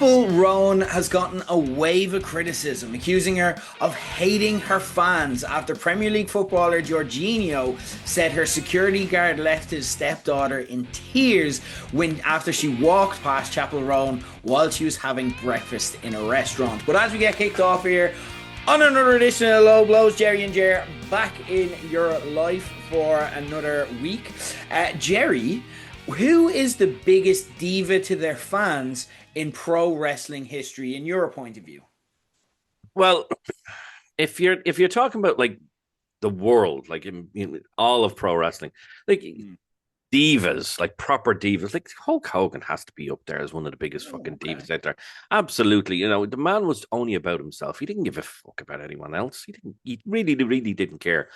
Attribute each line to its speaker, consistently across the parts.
Speaker 1: Chapel Roan has gotten a wave of criticism, accusing her of hating her fans after Premier League footballer Jorginho said her security guard left his stepdaughter in tears after she walked past Chapel Roan while she was having breakfast in a restaurant. But as we get kicked off here on another edition of Low Blows, Gerry and Ger back in your life for another week. Gerry, who is the biggest diva to their fans in pro wrestling history, in your point of view?
Speaker 2: Well, if you're talking about like the world, like in all of pro wrestling, like divas, like proper divas, like Hulk Hogan has to be up there as one of the biggest fucking divas out there. Absolutely, the man was only about himself. He didn't give a fuck about anyone else. He really didn't care.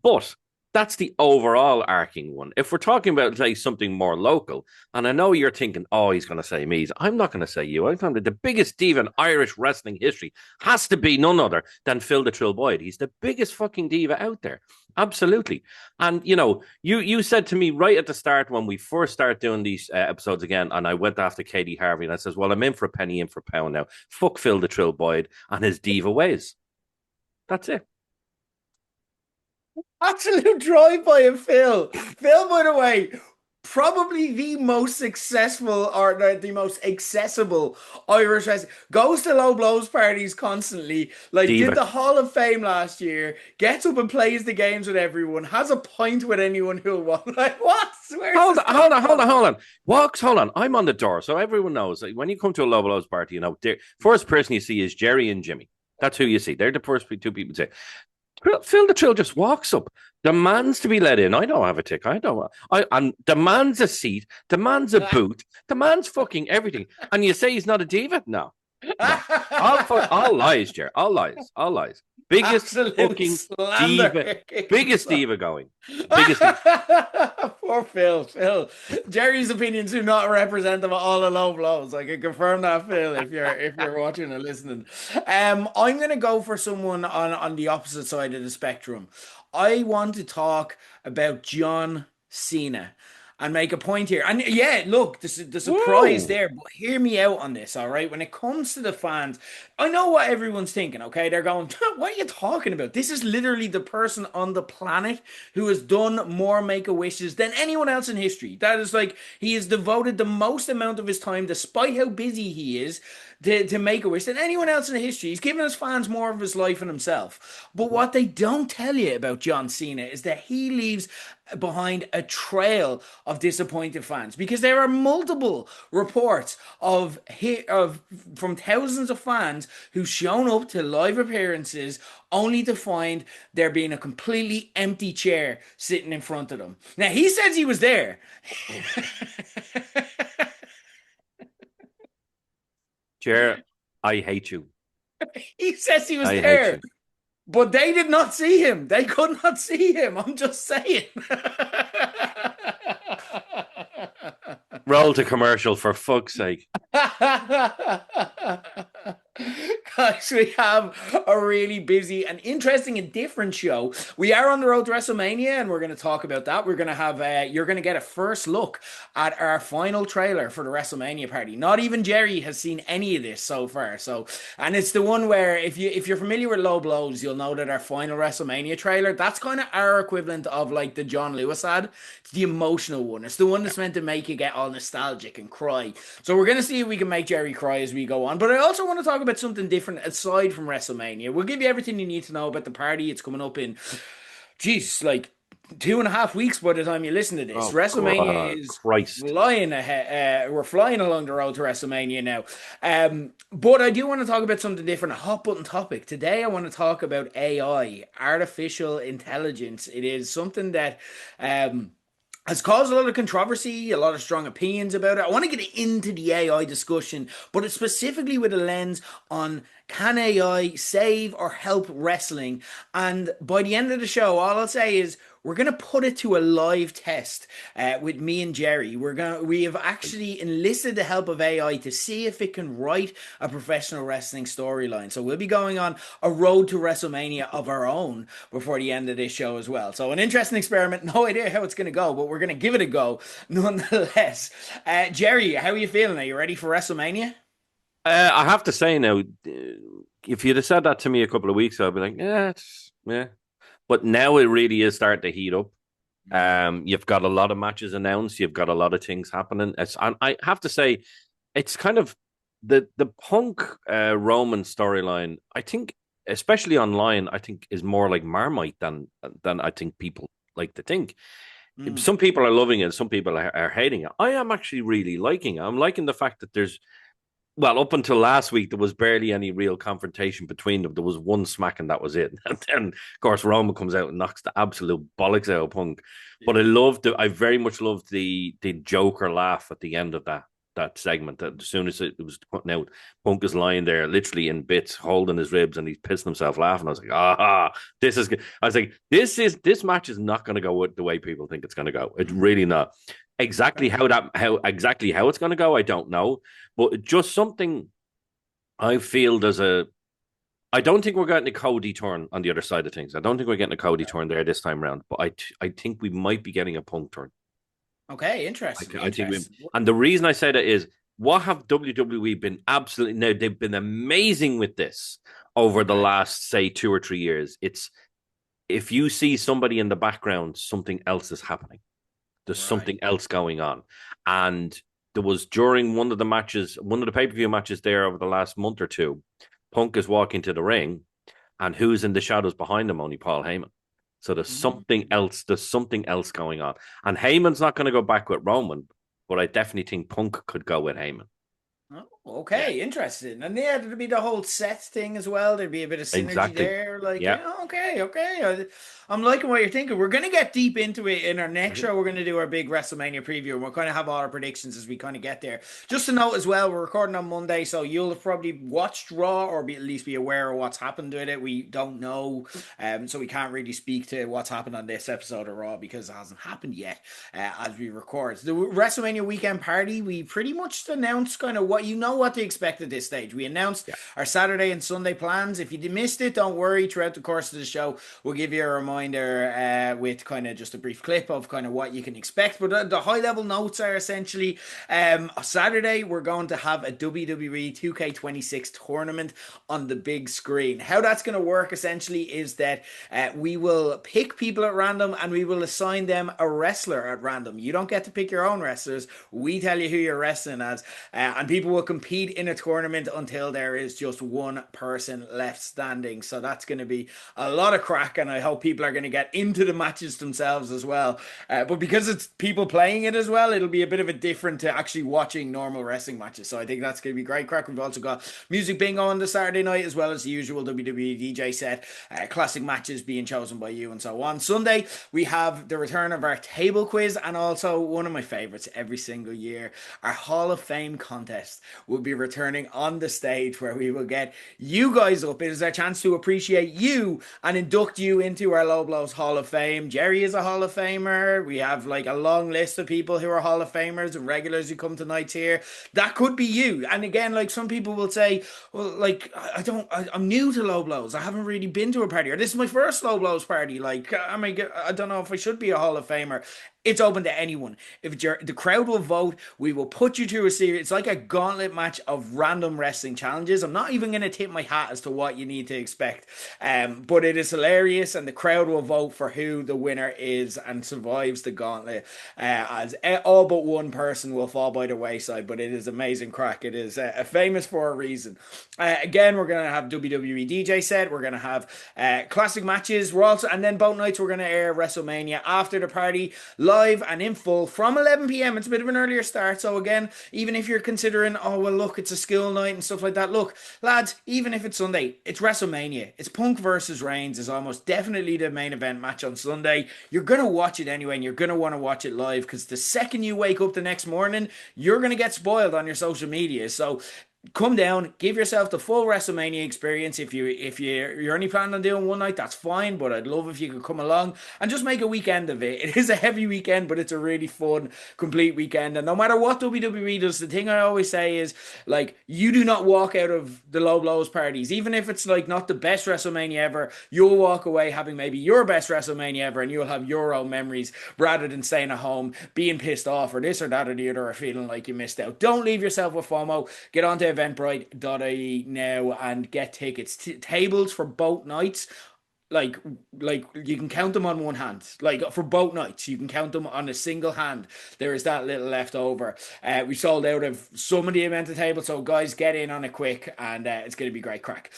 Speaker 2: But that's the overall arcing one. If we're talking about like something more local, and I know you're thinking, oh, he's going to say me. I'm not going to say you. I'm talking about the biggest diva in Irish wrestling history has to be none other than Phil the Thrill Boyd. He's the biggest fucking diva out there. Absolutely. And, you said to me right at the start when we first started doing these episodes again, and I went after Katie Harvey, and I says, well, I'm in for a penny, in for a pound now. Fuck Phil the Thrill Boyd and his diva ways. That's it.
Speaker 1: Absolute drive-by of Phil. Phil, by the way, probably the most successful or the most accessible Irish wrestler. Goes to low blows parties constantly. Like,
Speaker 2: Diva.
Speaker 1: did the Hall of Fame last year. Gets up and plays the games with everyone. Has a pint with anyone who'll want. Like, what?
Speaker 2: Hold on. Hold on. I'm on the door, so everyone knows. Like, when you come to a low blows party, first person you see is Gerry and Jimmy. That's who you see. They're the first two people you say. Phil the Thrill just walks up, demands to be let in. I don't have a ticket. And demands a seat, demands a boot, demands fucking everything. And you say he's not a diva? No. All lies, Jer. All lies. Biggest
Speaker 1: Absolute
Speaker 2: fucking
Speaker 1: slander.
Speaker 2: diva. Biggest diva going. Biggest diva.
Speaker 1: Poor Phil. Gerry's opinions do not represent them at all the low blows. I can confirm that, Phil, if you're watching and listening. I'm gonna go for someone on the opposite side of the spectrum. I want to talk about John Cena and make a point here. And yeah, look, the surprise there, but hear me out on this, all right? When it comes to the fans, I know what everyone's thinking, okay? They're going, what are you talking about? This is literally the person on the planet who has done more Make-A-Wishes than anyone else in history. That is like, he has devoted the most amount of his time, despite how busy he is, to Make-A-Wish than anyone else in history. He's given his fans more of his life than himself. But what they don't tell you about John Cena is that he leaves behind a trail of disappointed fans, because there are multiple reports from thousands of fans who've shown up to live appearances only to find there being a completely empty chair sitting in front of them. Now, he says he was there.
Speaker 2: Jer, I hate you.
Speaker 1: He says he was
Speaker 2: I
Speaker 1: there.
Speaker 2: hate you.
Speaker 1: But they did not see him. They could not see him. I'm just saying.
Speaker 2: Roll to commercial, for fuck's sake.
Speaker 1: Guys, we have a really busy and interesting and different show. We are on the road to WrestleMania, and we're going to talk about that. We're going to have you're going to get a first look at our final trailer for the WrestleMania party. Not even Gerry has seen any of this so far. And it's the one where if you're familiar with Low Blows, you'll know that our final WrestleMania trailer, that's kind of our equivalent of like the John Lewis ad. It's the emotional one. It's the one that's meant to make you get all nostalgic and cry. So we're going to see if we can make Gerry cry as we go on. But I also want to talk about something different aside from WrestleMania. We'll give you everything you need to know about the party. It's coming up in, like 2.5 weeks by the time you listen to this. WrestleMania is flying ahead. We're flying along the road to WrestleMania now. But I do want to talk about something different, a hot button topic. Today I want to talk about AI, artificial intelligence. It is something that has caused a lot of controversy, a lot of strong opinions about it. I want to get into the AI discussion, but it's specifically with a lens on, can AI save or help wrestling? And by the end of the show, all I'll say is we're going to put it to a live test with me and Gerry. We have actually enlisted the help of AI to see if it can write a professional wrestling storyline. So we'll be going on a road to WrestleMania of our own before the end of this show as well. So an interesting experiment. No idea how it's going to go, but we're going to give it a go nonetheless. Gerry, how are you feeling? Are you ready for WrestleMania?
Speaker 2: I have to say now, if you'd have said that to me a couple of weeks ago, I'd be like, yeah, yeah. But now it really is starting to heat up.
Speaker 1: Mm,
Speaker 2: You've got a lot of matches announced. You've got a lot of things happening. And I have to say, it's kind of the Punk Roman storyline. I think, especially online, I think is more like Marmite than I think people like to think.
Speaker 1: mm,
Speaker 2: Some people are loving it. Some people are hating it. I am actually really liking it. I'm liking the fact that there's up until last week, there was barely any real confrontation between them. There was one smack and that was it. And then, of course, Roman comes out and knocks the absolute bollocks out of Punk. But
Speaker 1: yeah.
Speaker 2: I very much loved the Joker laugh at the end of that segment. That as soon as it was putting out, Punk is lying there, literally in bits, holding his ribs, and he's pissing himself laughing. I was like, this is good. I was like, this match is not going to go the way people think it's going to go. It's really not. Exactly
Speaker 1: Okay.
Speaker 2: how it's going to go, I don't know, but just something I feel there's a. I don't think we're getting a Cody turn on the other side of things. I don't think we're getting a Cody turn there this time around, but I think we might be getting a Punk turn.
Speaker 1: Okay. Interesting.
Speaker 2: I think we,
Speaker 1: Interesting.
Speaker 2: and the reason I say that is what have WWE been absolutely now? They've been amazing with this over the
Speaker 1: Okay.
Speaker 2: last say 2 or 3 years. It's if you see somebody in the background, something else is happening. There's
Speaker 1: Right.
Speaker 2: something else going on. And there was during one of the matches, one of the pay-per-view matches there over the last month or two, Punk is walking to the ring, and who's in the shadows behind him? Only Paul Heyman. So there's
Speaker 1: Mm.
Speaker 2: something else. There's something else going on. And Heyman's not going to go back with Roman, but I definitely think Punk could go with Heyman.
Speaker 1: Oh,
Speaker 2: Yeah,
Speaker 1: okay, interesting. And yeah, there'd be the whole set thing as well. There'd be a bit of synergy
Speaker 2: exactly.
Speaker 1: there. Like,
Speaker 2: Yeah.
Speaker 1: yeah, okay, okay. I'm liking what you're thinking. We're going to get deep into it in our next
Speaker 2: Mhm.
Speaker 1: show. We're going to do our big WrestleMania preview, and we're going to have all our predictions as we kind of get there. Just to note as well, we're recording on Monday, so you'll have probably watched Raw or at least be aware of what's happened with it. We don't know, so we can't really speak to what's happened on this episode of Raw because it hasn't happened yet as we record. The WrestleMania weekend party, we pretty much announced kind of what to expect at this stage. We announced
Speaker 2: Yeah.
Speaker 1: our Saturday and Sunday plans. If you missed it, don't worry. Throughout the course of the show, we'll give you a reminder with kind of just a brief clip of kind of what you can expect. But the high level notes are essentially Saturday, we're going to have a WWE 2K26 tournament on the big screen. How that's going to work essentially is that we will pick people at random and we will assign them a wrestler at random. You don't get to pick your own wrestlers. We tell you who you're wrestling as, and people will compete in a tournament until there is just one person left standing. So that's going to be a lot of crack, and I hope people are going to get into the matches themselves as well. But because it's people playing it as well, it'll be a bit of a different to actually watching normal wrestling matches. So I think that's going to be great crack. We've also got music bingo on the Saturday night as well as the usual WWE DJ set, classic matches being chosen by you, and so on. Sunday we have the return of our table quiz, and also one of my favorites every single year, our Hall of Fame contest will be returning on the stage where we will get you guys up. It is our chance to appreciate you and induct you into our Low Blows Hall of Fame. Jerry is a Hall of Famer. We have like a long list of people who are Hall of Famers and regulars who come to nights here. That could be you. And again, like some people will say, well, like I'm new to Low Blows. I haven't really been to a party, or this is my first Low Blows party. Like, I don't know if I should be a Hall of Famer. It's open to anyone. If the crowd will vote, we will put you through a series. It's like a gauntlet match of random wrestling challenges. I'm not even going to tip my hat as to what you need to expect, but it is hilarious, and the crowd will vote for who the winner is and survives the gauntlet. As all but one person will fall by the wayside, but it is amazing crack. It is famous for a reason. Again, we're going to have WWE DJ set. We're going to have classic matches. We're also, and then both nights we're going to air WrestleMania after the party live and in full from 11 p.m. It's a bit of an earlier start. So again, even if you're considering, oh, well, look, it's a school night and stuff like that. Look, lads, even if it's Sunday, it's WrestleMania. It's Punk versus Reigns is almost definitely the main event match on Sunday. You're going to watch it anyway, and you're going to want to watch it live because the second you wake up the next morning, you're going to get spoiled on your social media. So come down, give yourself the full WrestleMania experience. If you're only planning on doing one night, that's fine. But I'd love if you could come along and just make a weekend of it. It is a heavy weekend, but it's a really fun, complete weekend. And no matter what WWE does, the thing I always say is like you do not walk out of the low blows parties, even if it's like not the best WrestleMania ever. You'll walk away having maybe your best WrestleMania ever, and you'll have your own memories rather than staying at home being pissed off or this or that or the other, or feeling like you missed out. Don't leave yourself with FOMO. Get on to eventbrite.ie now and get tickets. Tables for both nights, like you can count them on one hand, like for both nights you can count them on a single hand. There is that little left over. We sold out of some of the amount of tables, so guys, get in on it quick, and it's going to be great crack.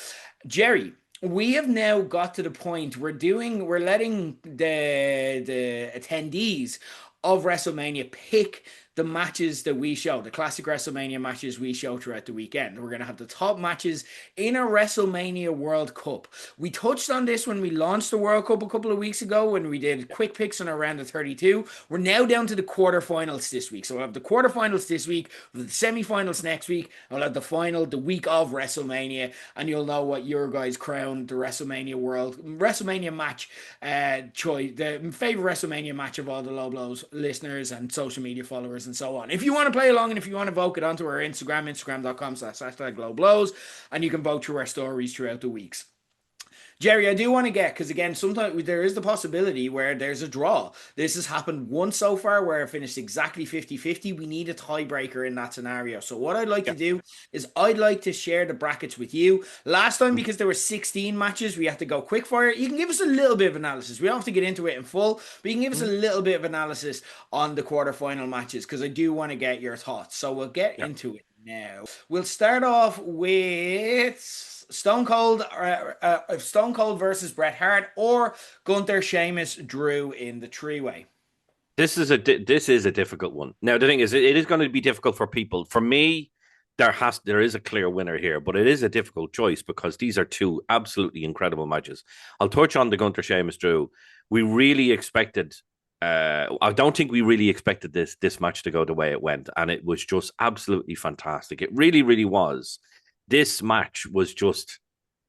Speaker 1: Jerry, we have now got to the point we're letting the attendees of WrestleMania pick the matches that we show, the classic WrestleMania matches we show throughout the weekend. We're going to have the top matches in a WrestleMania World Cup. We touched on this when we launched the World Cup a couple of weeks ago when we did quick picks on around the 32. We're now down to the quarterfinals this week. So we'll have the quarterfinals this week, we'll have the semifinals next week, and we'll have the final the week of WrestleMania, and you'll know what your guys crowned the WrestleMania match choice, the favorite WrestleMania match of all the Low Blows listeners and social media followers and so on. If you want to play along and if you want to vote it onto our Instagram.com/#lowblows, and you can vote through our stories throughout the weeks. Jerry, I do want to get, because again, sometimes there is the possibility where there's a draw. This has happened once so far where it finished exactly 50-50. We need a tiebreaker in that scenario. So what I'd like to do is I'd like to share the brackets with you. Last time, because there were 16 matches, we had to go quick fire. You can give us a little bit of analysis. We don't have to get into it in full, but you can give us a little bit of analysis on the quarterfinal matches, because I do want to get your thoughts. So we'll get into it now. We'll start off with Stone Cold versus Bret Hart, or Gunther, Sheamus, Drew in the three-way.
Speaker 2: This is a difficult one. Now the thing is, it is going to be difficult for people. For me, there is a clear winner here, but it is a difficult choice because these are two absolutely incredible matches. I'll touch on the Gunther, Sheamus, Drew. We really expected. I don't think we really expected this match to go the way it went, and it was just absolutely fantastic. It really, really was. This match was just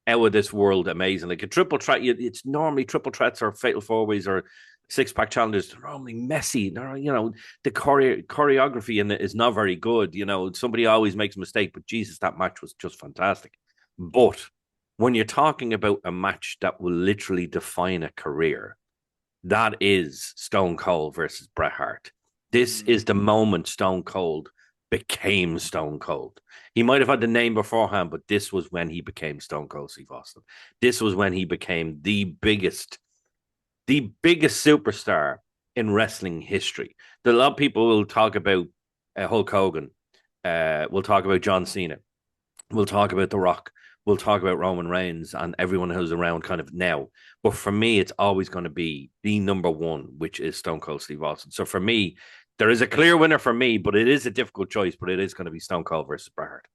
Speaker 2: out of this world amazing. Like a triple threat, it's normally triple threats or fatal four-ways or six-pack challenges. They're normally messy. The choreography in it is not very good. Somebody always makes a mistake, but Jesus, that match was just fantastic. But when you're talking about a match that will literally define a career, that is Stone Cold versus Bret Hart. This is the moment Stone Cold became Stone Cold. He might have had the name beforehand, but this was when he became Stone Cold Steve Austin. This was when he became the biggest superstar in wrestling history. A lot of people will talk about Hulk Hogan. We'll talk about John Cena. We'll talk about The Rock. We'll talk about Roman Reigns and everyone who's around kind of now. But for me, it's always going to be the number one, which is Stone Cold Steve Austin. So for me, there is a clear winner for me, but it is a difficult choice, but it is going to be Stone Cold versus Bret Hart.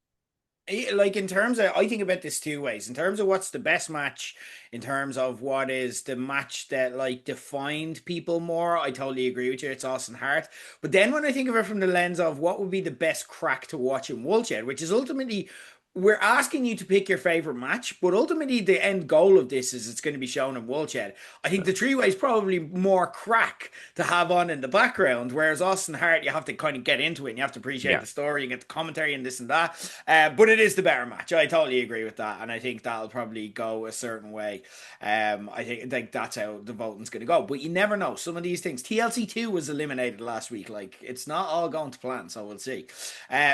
Speaker 1: Like in terms of, I think about this two ways. In terms of what's the best match, in terms of what is the match that like defined people more, I totally agree with you. It's Austin Hart. But then when I think of it from the lens of what would be the best crack to watch in Woolshed, which is ultimately we're asking you to pick your favorite match, but ultimately the end goal of this is it's going to be shown in Woolshed. I think the three-way is probably more crack to have on in the background, whereas Austin Hart, you have to kind of get into it and you have to appreciate the story and get the commentary and this and that. But it is the better match. I totally agree with that, and I think that'll probably go a certain way. I think that's how the voting's going to go. But you never know. Some of these things. TLC2 was eliminated last week. Like, it's not all going to plan, so we'll see.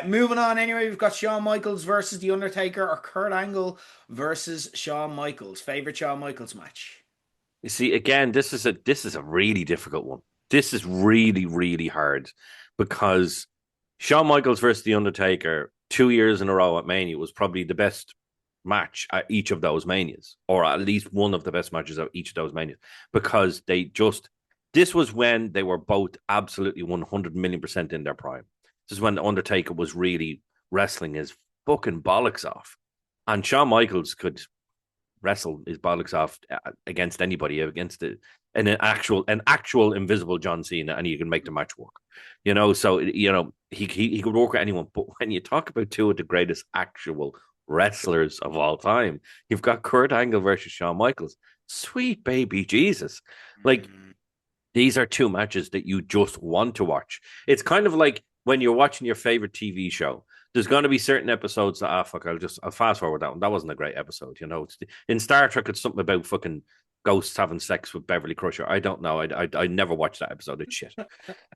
Speaker 1: Moving on anyway, we've got Shawn Michaels versus The Undertaker, or Kurt Angle versus Shawn Michaels. Favorite Shawn Michaels match?
Speaker 2: You see, again, this is a really difficult one. This is really, really hard because Shawn Michaels versus The Undertaker 2 years in a row at Mania was probably the best match at each of those Manias, or at least one of the best matches of each of those Manias, because this was when they were both absolutely 100 million% in their prime. This is when The Undertaker was really wrestling his fucking bollocks off, and Shawn Michaels could wrestle his bollocks off against anybody, against an actual invisible John Cena, and you can make the match work. So he could work with anyone. But when you talk about two of the greatest actual wrestlers of all time, you've got Kurt Angle versus Shawn Michaels. Sweet baby Jesus, like these are two matches that you just want to watch. It's kind of like when you're watching your favorite TV show. There's going to be certain episodes that, I'll fast forward that one. That wasn't a great episode, In Star Trek, it's something about fucking ghosts having sex with Beverly Crusher. I don't know. I never watched that episode. It's shit.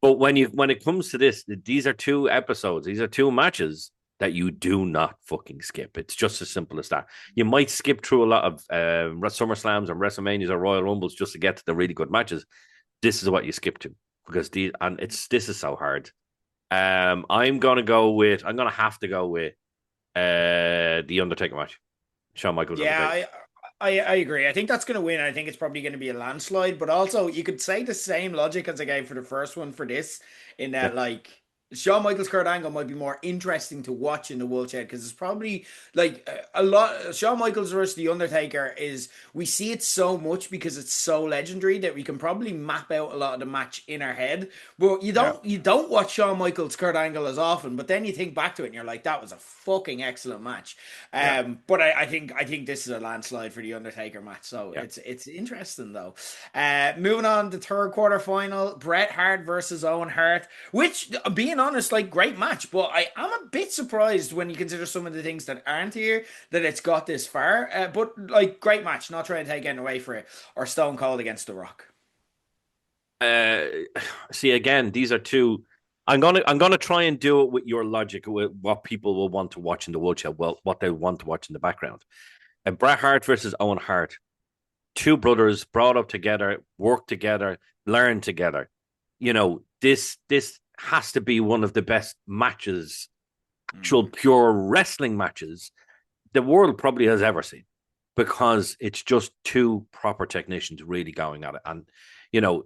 Speaker 2: But when it comes to this, these are two episodes. These are two matches that you do not fucking skip. It's just as simple as that. You might skip through a lot of SummerSlams and WrestleManias or Royal Rumbles just to get to the really good matches. This is what you skip to because this is so hard. I'm gonna have to go with the Undertaker match. Shawn Michaels
Speaker 1: Yeah,
Speaker 2: Undertaker.
Speaker 1: I agree. I think that's going to win. I think it's probably going to be a landslide. But also, you could say the same logic as I gave for the first one for this, in
Speaker 2: Yeah,
Speaker 1: that like Shawn Michaels Kurt Angle might be more interesting to watch in the Woolshed because it's probably like a lot. Shawn Michaels versus the Undertaker is we see it so much because it's so legendary that we can probably map out a lot of the match in our head. But
Speaker 2: yeah,
Speaker 1: you don't watch Shawn Michaels Kurt Angle as often. But then you think back to it and you're like, that was a fucking excellent match.
Speaker 2: yeah,
Speaker 1: But I think this is a landslide for the Undertaker match. So
Speaker 2: yeah.
Speaker 1: it's interesting though. Moving on to third quarter final, Bret Hart versus Owen Hart, which being honest, like great match. But I am a bit surprised when you consider some of the things that aren't here that it's got this far. But like great match, not trying to take anything away for it. Or Stone Cold against The Rock.
Speaker 2: Uh, See again, these are two. I'm gonna try and do it with your logic, with what people will want to watch in the woodshed, well, what they want to watch in the background. And Bret Hart versus Owen Hart, two brothers brought up together, worked together, learned together. This has to be one of the best matches, actual
Speaker 1: Mm.
Speaker 2: pure wrestling matches the world probably has ever seen, because it's just two proper technicians really going at it. And you know,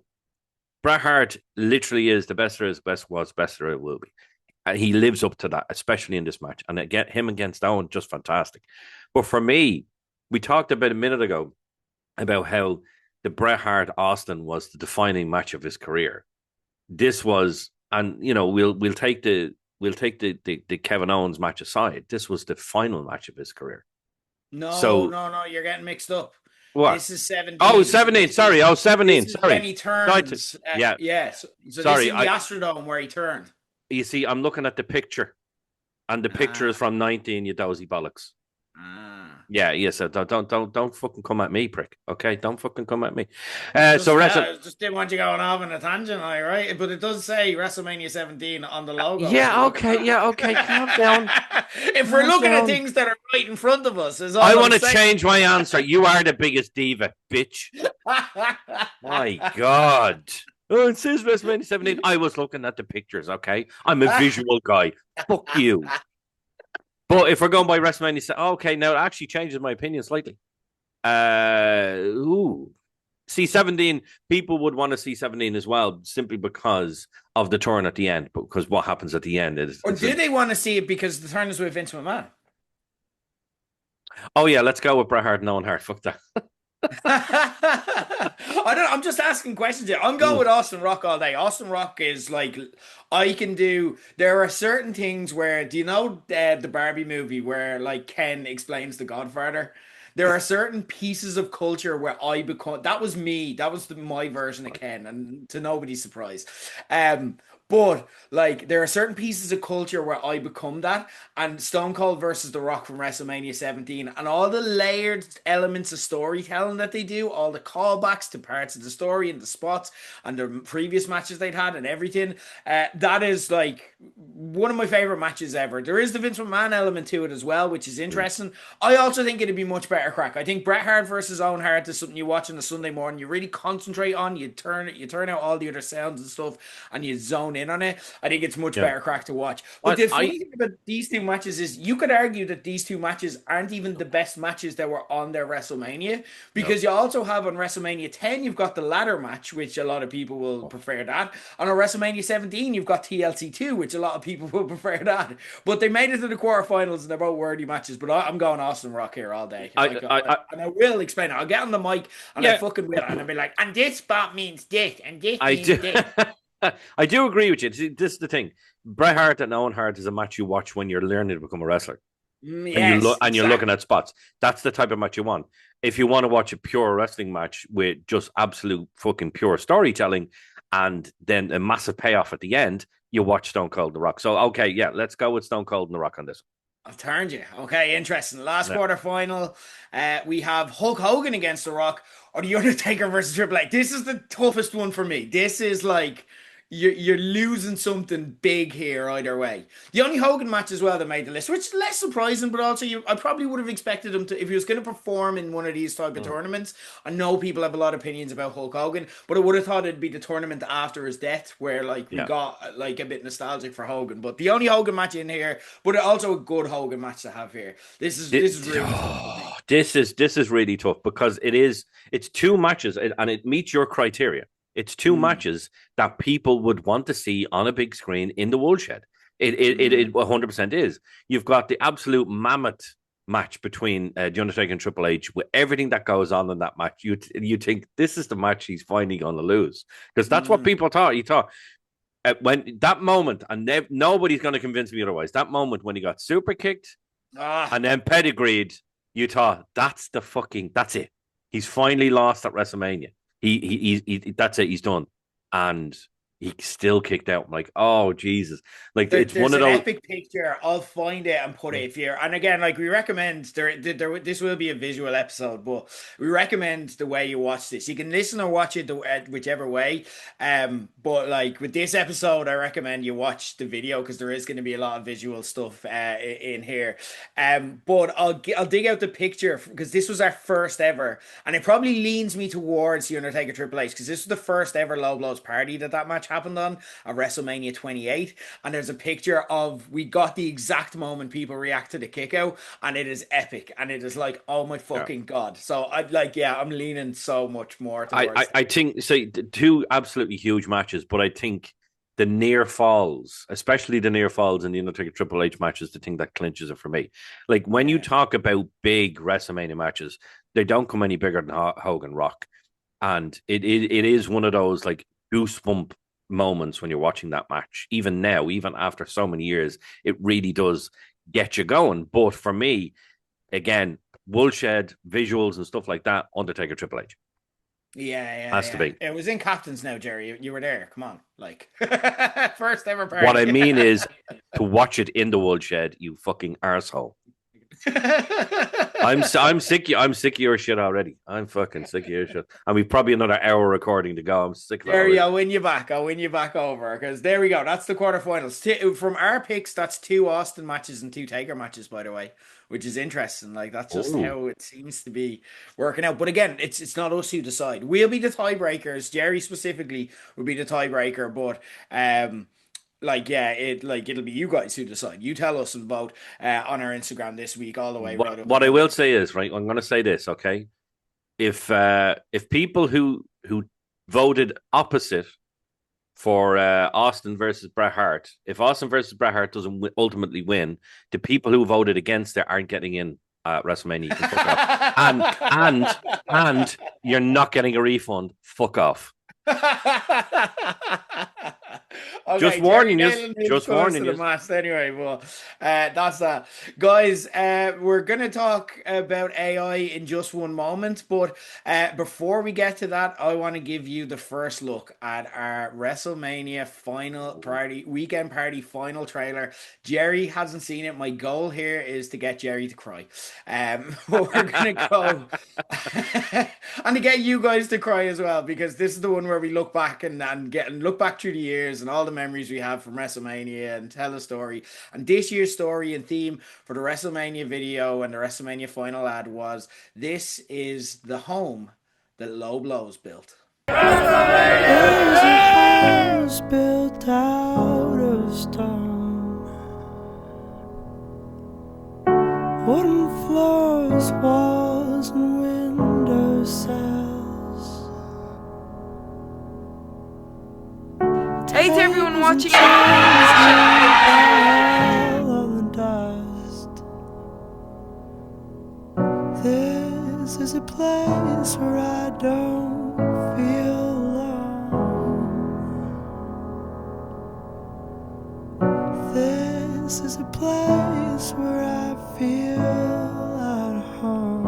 Speaker 2: Bret Hart literally is the best there is, best was, best there will be. And he lives up to that, especially in this match. And again, him against Owen, just fantastic. But for me, we talked about a minute ago about how the Bret Hart Austin was the defining match of his career. This was, and we'll take the Kevin Owens match aside. This was the final match of his career.
Speaker 1: No,
Speaker 2: So
Speaker 1: no, no, you're getting mixed up.
Speaker 2: what?
Speaker 1: This is
Speaker 2: Oh,
Speaker 1: 17. So
Speaker 2: 17. Sorry. Oh, 17.
Speaker 1: this is when
Speaker 2: Sorry.
Speaker 1: he
Speaker 2: No,
Speaker 1: turns.
Speaker 2: yeah.
Speaker 1: Yeah. So this
Speaker 2: Sorry.
Speaker 1: is the Astrodome where he turned.
Speaker 2: You see, I'm looking at the picture, and the picture is
Speaker 1: Ah,
Speaker 2: from 19. You dozy bollocks.
Speaker 1: ah.
Speaker 2: Yeah, yeah. So don't fucking come at me, prick. Okay, don't fucking come at me. So wrestle.
Speaker 1: Just didn't want you going off on a tangent, all right? But it does say WrestleMania 17 on the logo if you
Speaker 2: Yeah.
Speaker 1: look at
Speaker 2: Okay.
Speaker 1: that.
Speaker 2: Yeah. Okay. Calm down.
Speaker 1: If we're
Speaker 2: Calm
Speaker 1: looking at
Speaker 2: down.
Speaker 1: things that are right in front of us, is
Speaker 2: I
Speaker 1: all I'm
Speaker 2: want to
Speaker 1: saying.
Speaker 2: change my answer. You are the biggest diva, bitch. My God. Oh, it says WrestleMania 17. I was looking at the pictures. Okay, I'm a visual guy. Fuck you. But if we're going by WrestleMania, okay, now it actually changes my opinion slightly. Ooh. See 17, people would want to see 17 as well, simply because of the turn at the end. Because what happens at the end is
Speaker 1: Or do they want to see it because the turn is with Vince McMahon?
Speaker 2: oh yeah, let's go with Bret Hart and Owen Hart. Fuck that.
Speaker 1: I don't. I'm just asking questions here. I'm going
Speaker 2: Mm,
Speaker 1: with Austin Rock all day. Austin Rock is like I can do. There are certain things where do you know the Barbie movie where like Ken explains the Godfather? There are certain pieces of culture where I become. That was me. That was my version of Ken, and to nobody's surprise. Um, but like there are certain pieces of culture where I become that, and Stone Cold versus The Rock from WrestleMania 17, and all the layered elements of storytelling that they do, all the callbacks to parts of the story and the spots and the previous matches they'd had and everything. That is like one of my favorite matches ever. There is the Vince McMahon element to it as well, which is
Speaker 2: mm.
Speaker 1: interesting. I also think it'd be much better crack. I think Bret Hart versus Owen Hart is something you watch on a Sunday morning. You really concentrate on. You turn out all the other sounds and stuff, and you zone in on it. I think it's much
Speaker 2: Yeah.
Speaker 1: better crack to watch. But
Speaker 2: I,
Speaker 1: the
Speaker 2: I
Speaker 1: funny thing about these two matches is you could argue that these two matches aren't even the best matches that were on their WrestleMania
Speaker 2: no.
Speaker 1: because you also have on WrestleMania 10 you've got the ladder match, which a lot of people will
Speaker 2: Oh.
Speaker 1: prefer that. On a WrestleMania 17 you've got TLC 2, which a lot of people will prefer that. But they made it to the quarterfinals and they're both worthy matches. But I'm going Austin Rock here all day. And I will explain it. I'll get on the mic and I
Speaker 2: Yeah,
Speaker 1: fucking will, and I'll be like, and this spot means this, and this
Speaker 2: I
Speaker 1: means
Speaker 2: do.
Speaker 1: this.
Speaker 2: I do agree with you. See, this is the thing. Bret Hart and Owen Hart is a match you watch when you're learning to become a wrestler, and
Speaker 1: Yes,
Speaker 2: you're looking
Speaker 1: exactly.
Speaker 2: at spots. That's the type of match you want. If you want to watch a pure wrestling match with just absolute fucking pure storytelling, and then a massive payoff at the end, you watch Stone Cold and The Rock. So okay, yeah, let's go with Stone Cold and The Rock on this.
Speaker 1: I've turned you. Okay, interesting. Last
Speaker 2: Yeah.
Speaker 1: quarter final, we have Hulk Hogan against The Rock or The Undertaker versus Triple H. This is the toughest one for me. This is like you're losing something big here either way. The only Hogan match as well that made the list, which is less surprising, but also I probably would have expected him to, if he was going to perform in one of these type of
Speaker 2: Mm.
Speaker 1: tournaments. I know people have a lot of opinions about Hulk Hogan, but I would have thought it'd be the tournament after his death where like we
Speaker 2: Yeah.
Speaker 1: got like a bit nostalgic for Hogan. But the only Hogan match in here, but also a good Hogan match to have here. This is really tough for me.
Speaker 2: This is really tough because it's two matches and it meets your criteria. It's two
Speaker 1: Mm,
Speaker 2: matches that people would want to see on a big screen in the Woolshed. It
Speaker 1: mm.
Speaker 2: 100% is. You've got the absolute mammoth match between The Undertaker and Triple H with everything that goes on in that match. You think this is the match he's finally going to lose because that's what
Speaker 1: Mm.
Speaker 2: people thought. He thought when that moment, and nobody's going to convince me otherwise. That moment when he got super kicked
Speaker 1: Ah,
Speaker 2: and then pedigreed, you thought that's it. He's finally lost at WrestleMania. That's it. He's done, and he still kicked out. I'm like, oh Jesus! Like it's one
Speaker 1: there's
Speaker 2: of
Speaker 1: an
Speaker 2: those.
Speaker 1: epic picture. I'll find it and put it if you're. And again, like we recommend, this will be a visual episode, but we recommend the way you watch this. You can listen or watch it whichever way. But like with this episode, I recommend you watch the video because there is going to be a lot of visual stuff in here. But I'll dig out the picture because this was our first ever, and it probably leans me towards the Undertaker Triple H because this was the first ever Low Blows party that match happened on at WrestleMania 28. And there's a picture of we got the exact moment people react to the kick out, and it is epic, and it is like, oh my
Speaker 2: Yeah.
Speaker 1: fucking god. So I like, yeah, I'm leaning so much more
Speaker 2: I, I
Speaker 1: towards
Speaker 2: I think so. Two absolutely huge matches, but I think the near falls, especially the near falls in the Undertaker Triple H matches, the thing that clinches it for me. Like when you
Speaker 1: yeah,
Speaker 2: talk about big WrestleMania matches, they don't come any bigger than Hogan Rock, and it is one of those like goosebump moments when you're watching that match. Even now, even after so many years, it really does get you going. But for me, again, Woolshed visuals and stuff like that, Undertaker Triple H
Speaker 1: yeah,
Speaker 2: has to
Speaker 1: yeah.
Speaker 2: be.
Speaker 1: It was in Captain's now, Jerry. You were there. Come on, like first ever
Speaker 2: What I
Speaker 1: party.
Speaker 2: mean is to watch it in the Woolshed, you fucking arsehole. I'm sick of your shit already. I'm fucking sick of your shit. And we've probably another hour recording to go. I'm sick of it
Speaker 1: Jerry,
Speaker 2: already.
Speaker 1: I'll win you back. I'll win you back over because there we go. That's the quarterfinals. From our picks, that's two Austin matches and two Taker matches, by the way, which is interesting. Like that's just
Speaker 2: Oh,
Speaker 1: how it seems to be working out. But again, it's not us who decide. We'll be the tiebreakers. Jerry specifically will be the tiebreaker, but like yeah, it'll be you guys who decide. You tell us and vote on our Instagram this week, all the way right up
Speaker 2: what I
Speaker 1: until
Speaker 2: will
Speaker 1: the.
Speaker 2: say is right. I'm going to say this, okay? If people who voted opposite for Austin versus Bret Hart, if Austin versus Bret Hart doesn't ultimately win, the people who voted against it aren't getting in WrestleMania. You can fuck off, and and and you're not getting a refund. Fuck off. Just
Speaker 1: Okay, Jerry
Speaker 2: warning you.
Speaker 1: Nalen is
Speaker 2: Just
Speaker 1: close to
Speaker 2: warning
Speaker 1: the
Speaker 2: you.
Speaker 1: mast anyway. Well, that's that, guys. We're gonna talk about AI in just one moment, but before we get to that, I want to give you the first look at our WrestleMania final party weekend party final trailer. Jerry hasn't seen it. My goal here is to get Jerry to cry. But we're gonna go and to get you guys to cry as well because this is the one where we look back and look back through the years and all the memories we have from WrestleMania and tell a story. And this year's story and theme for the WrestleMania video and the WrestleMania final ad was this is the home that Low Blows built.
Speaker 3: There's a house built out of stone, wooden floors, walls, and window sills.
Speaker 4: Hey to everyone watching.
Speaker 3: All of the dust. This is a place where I don't feel alone. This is a place where I feel at home.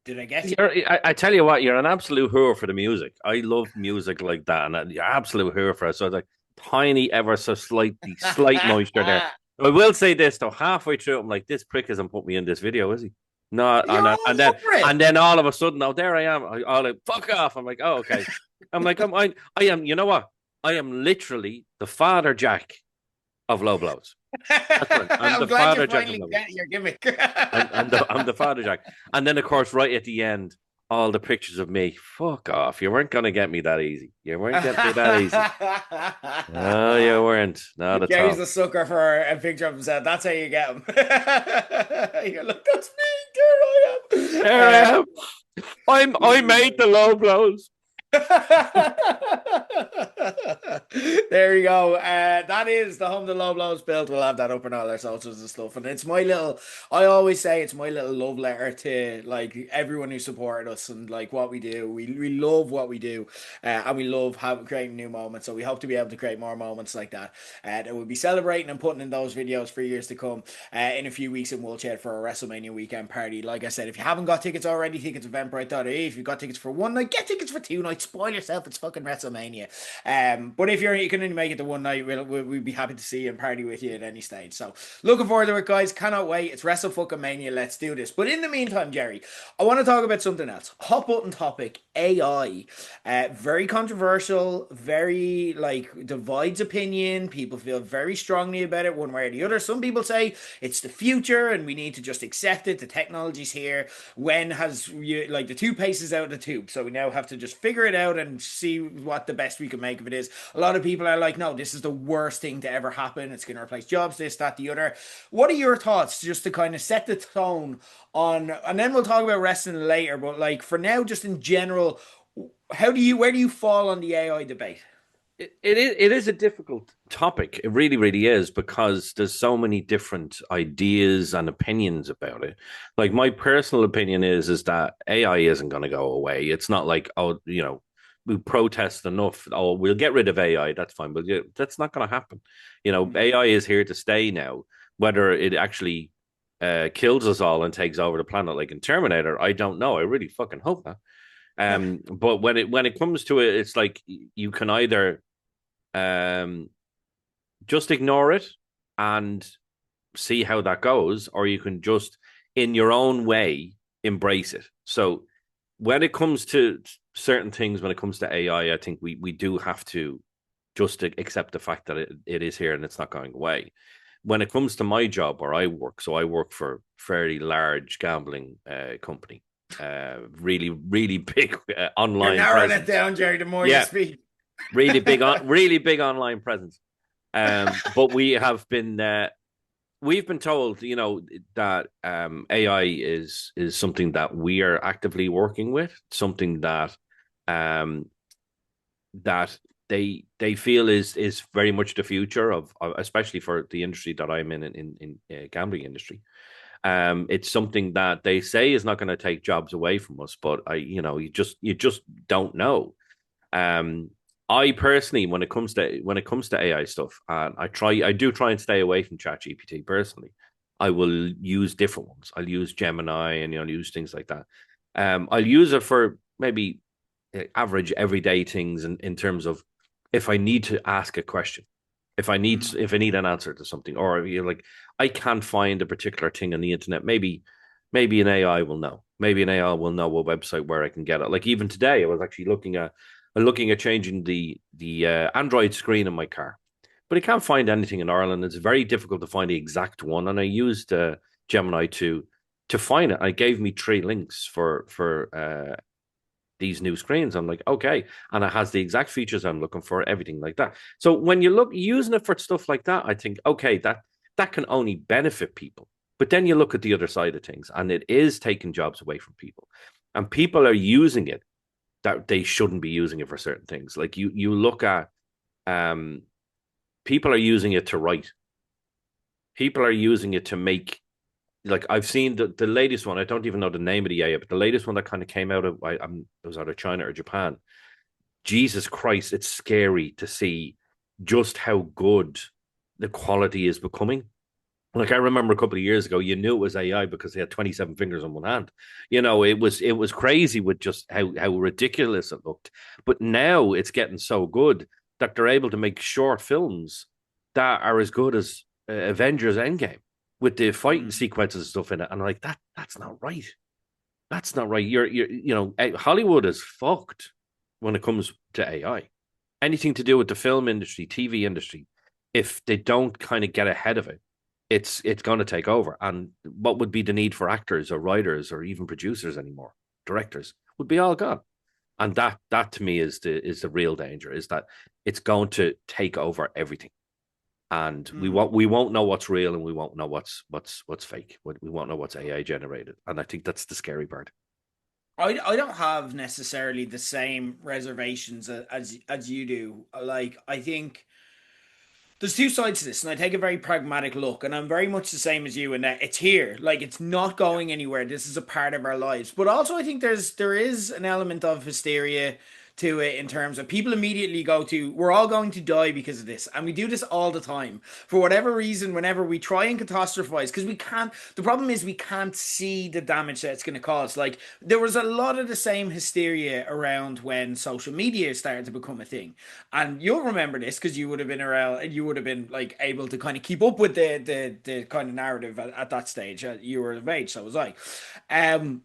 Speaker 1: Did I get you?
Speaker 2: I tell you what, you're an absolute whore for the music. I love music like that, and you're absolute whore for it. So it's like tiny, ever so slight moisture there. I will say this though, halfway through, I'm like, this prick hasn't put me in this video, is he? No,
Speaker 1: You're all over it.
Speaker 2: and then all of a sudden, oh, there I am. I like, fuck off. I'm like, oh, okay. I'm like, I am. You know what? I am literally the father Jack of low blows. That's right. I'm
Speaker 1: I'm
Speaker 2: the
Speaker 1: glad you
Speaker 2: father Jack of
Speaker 1: finally
Speaker 2: low blows.
Speaker 1: get your gimmick.
Speaker 2: I'm the father Jack. And then, of course, right at the end, all the pictures of me. Fuck off. You weren't going to get me that easy. You weren't getting me that easy. No, you weren't. Not at
Speaker 1: Gary's
Speaker 2: all.
Speaker 1: a sucker for a picture of himself. That's how you get him. You're like, that's me. There I am.
Speaker 2: There I am. I made the low blows.
Speaker 1: There you go. That is the Home the Low Blows build. We'll have that up on all our socials and stuff. And it's my little, I always say it's my little love letter to like everyone who supported us and like what we do. We love what we do, and we love creating new moments. So we hope to be able to create more moments like that. That we'll be celebrating and putting in those videos for years to come. In a few weeks in Woolshed for a WrestleMania weekend party. Like I said, if you haven't got tickets already, tickets Eventbrite.ie. If you've got tickets for one night, get tickets for 2 nights. Spoil yourself. It's fucking WrestleMania. But if you can only make it to one night, we'll be happy to see you and party with you at any stage. So looking forward to it, guys. Cannot wait. It's Wrestle fucking Mania. Let's do this. But in the meantime, Jerry, I want to talk about something else. Hot button topic: AI. Very controversial. Very like divides opinion. People feel very strongly about it, one way or the other. Some people say it's the future and we need to just accept it. The technology's here. When has you like the toothpaste is out of the tube, so we now have to just figure it out and see what the best we can make of it is. A lot of people are like, no, this is the worst thing to ever happen. It's going to replace jobs, this, that, the other. What are your thoughts just to kind of set the tone on, and then we'll talk about wrestling later, but like for now, just in general, where do you fall on the AI debate?
Speaker 2: It is a difficult topic. It really, really is because there's so many different ideas and opinions about it. Like my personal opinion is that AI isn't going to go away. It's not like, oh, we protest enough. Oh, we'll get rid of AI. That's fine, but that's not going to happen. AI is here to stay now. Whether it actually kills us all and takes over the planet like in Terminator, I don't know. I really fucking hope that. But when it comes to it, it's like you can either just ignore it and see how that goes, or you can just in your own way embrace it. So when it comes to certain things, when it comes to AI, I think we do have to just accept the fact that it is here and it's not going away. When it comes to my job where I work, so I work for a fairly large gambling company, really, really big online.
Speaker 1: You're narrowing
Speaker 2: presence.
Speaker 1: it down, Jerry, the more you speak.
Speaker 2: really big online presence. But we've been told, that AI is something that we are actively working with, something that that they feel is very much the future of especially for the industry that I'm in gambling industry. It's something that they say is not going to take jobs away from us, but you just don't know. I personally, when it comes to AI stuff, and I do try and stay away from ChatGPT personally. I will use different ones. I'll use Gemini and I'll use things like that. I'll use it for maybe average everyday things in terms of if I need to ask a question, if I need an answer to something, or like I can't find a particular thing on the internet. Maybe an AI will know. Maybe an AI will know a website where I can get it. Like even today, I was actually looking at changing the Android screen in my car, but I can't find anything in Ireland. It's very difficult to find the exact one, and I used Gemini to find it. It gave me 3 links for these new screens. I'm like, okay, and it has the exact features I'm looking for, everything like that. So when you look using it for stuff like that, I think, okay, that can only benefit people. But then you look at the other side of things, and it is taking jobs away from people, and people are using it that they shouldn't be using it for certain things. Like you look at people are using it to write. People are using it to make, like I've seen the latest one. I don't even know the name of the AI, but the latest one that kind of came out of it was out of China or Japan. Jesus Christ, it's scary to see just how good the quality is becoming. Like I remember a couple of years ago, you knew it was AI because they had 27 fingers on one hand. You know, it was crazy with just how ridiculous it looked. But now it's getting so good that they're able to make short films that are as good as Avengers Endgame with the fighting
Speaker 1: Mm.
Speaker 2: sequences and stuff in it. And I'm like, that's not right. That's not right. Hollywood is fucked when it comes to AI. Anything to do with the film industry, TV industry, if they don't kind of get ahead of it, it's going to take over. And what would be the need for actors or writers or even producers anymore, directors would be all gone. And that to me is the real danger, is that it's going to take over everything. And
Speaker 1: Mm.
Speaker 2: we won't know what's real, and we won't know what's fake. We won't know what's AI generated. And I think that's the scary part.
Speaker 1: I don't have necessarily the same reservations as you do. Like, I think there's two sides to this, and I take a very pragmatic look, and I'm very much the same as you in that it's here, like it's not going anywhere. This is a part of our lives, but also I think there is an element of hysteria to it in terms of people immediately go to we're all going to die because of this, and we do this all the time for whatever reason. Whenever we try and catastrophize, because we can't. The problem is we can't see the damage that it's going to cause. Like there was a lot of the same hysteria around when social media started to become a thing, and you'll remember this because you would have been around, you would have been like able to kind of keep up with the kind of narrative at that stage. You were of age, so was I. Um,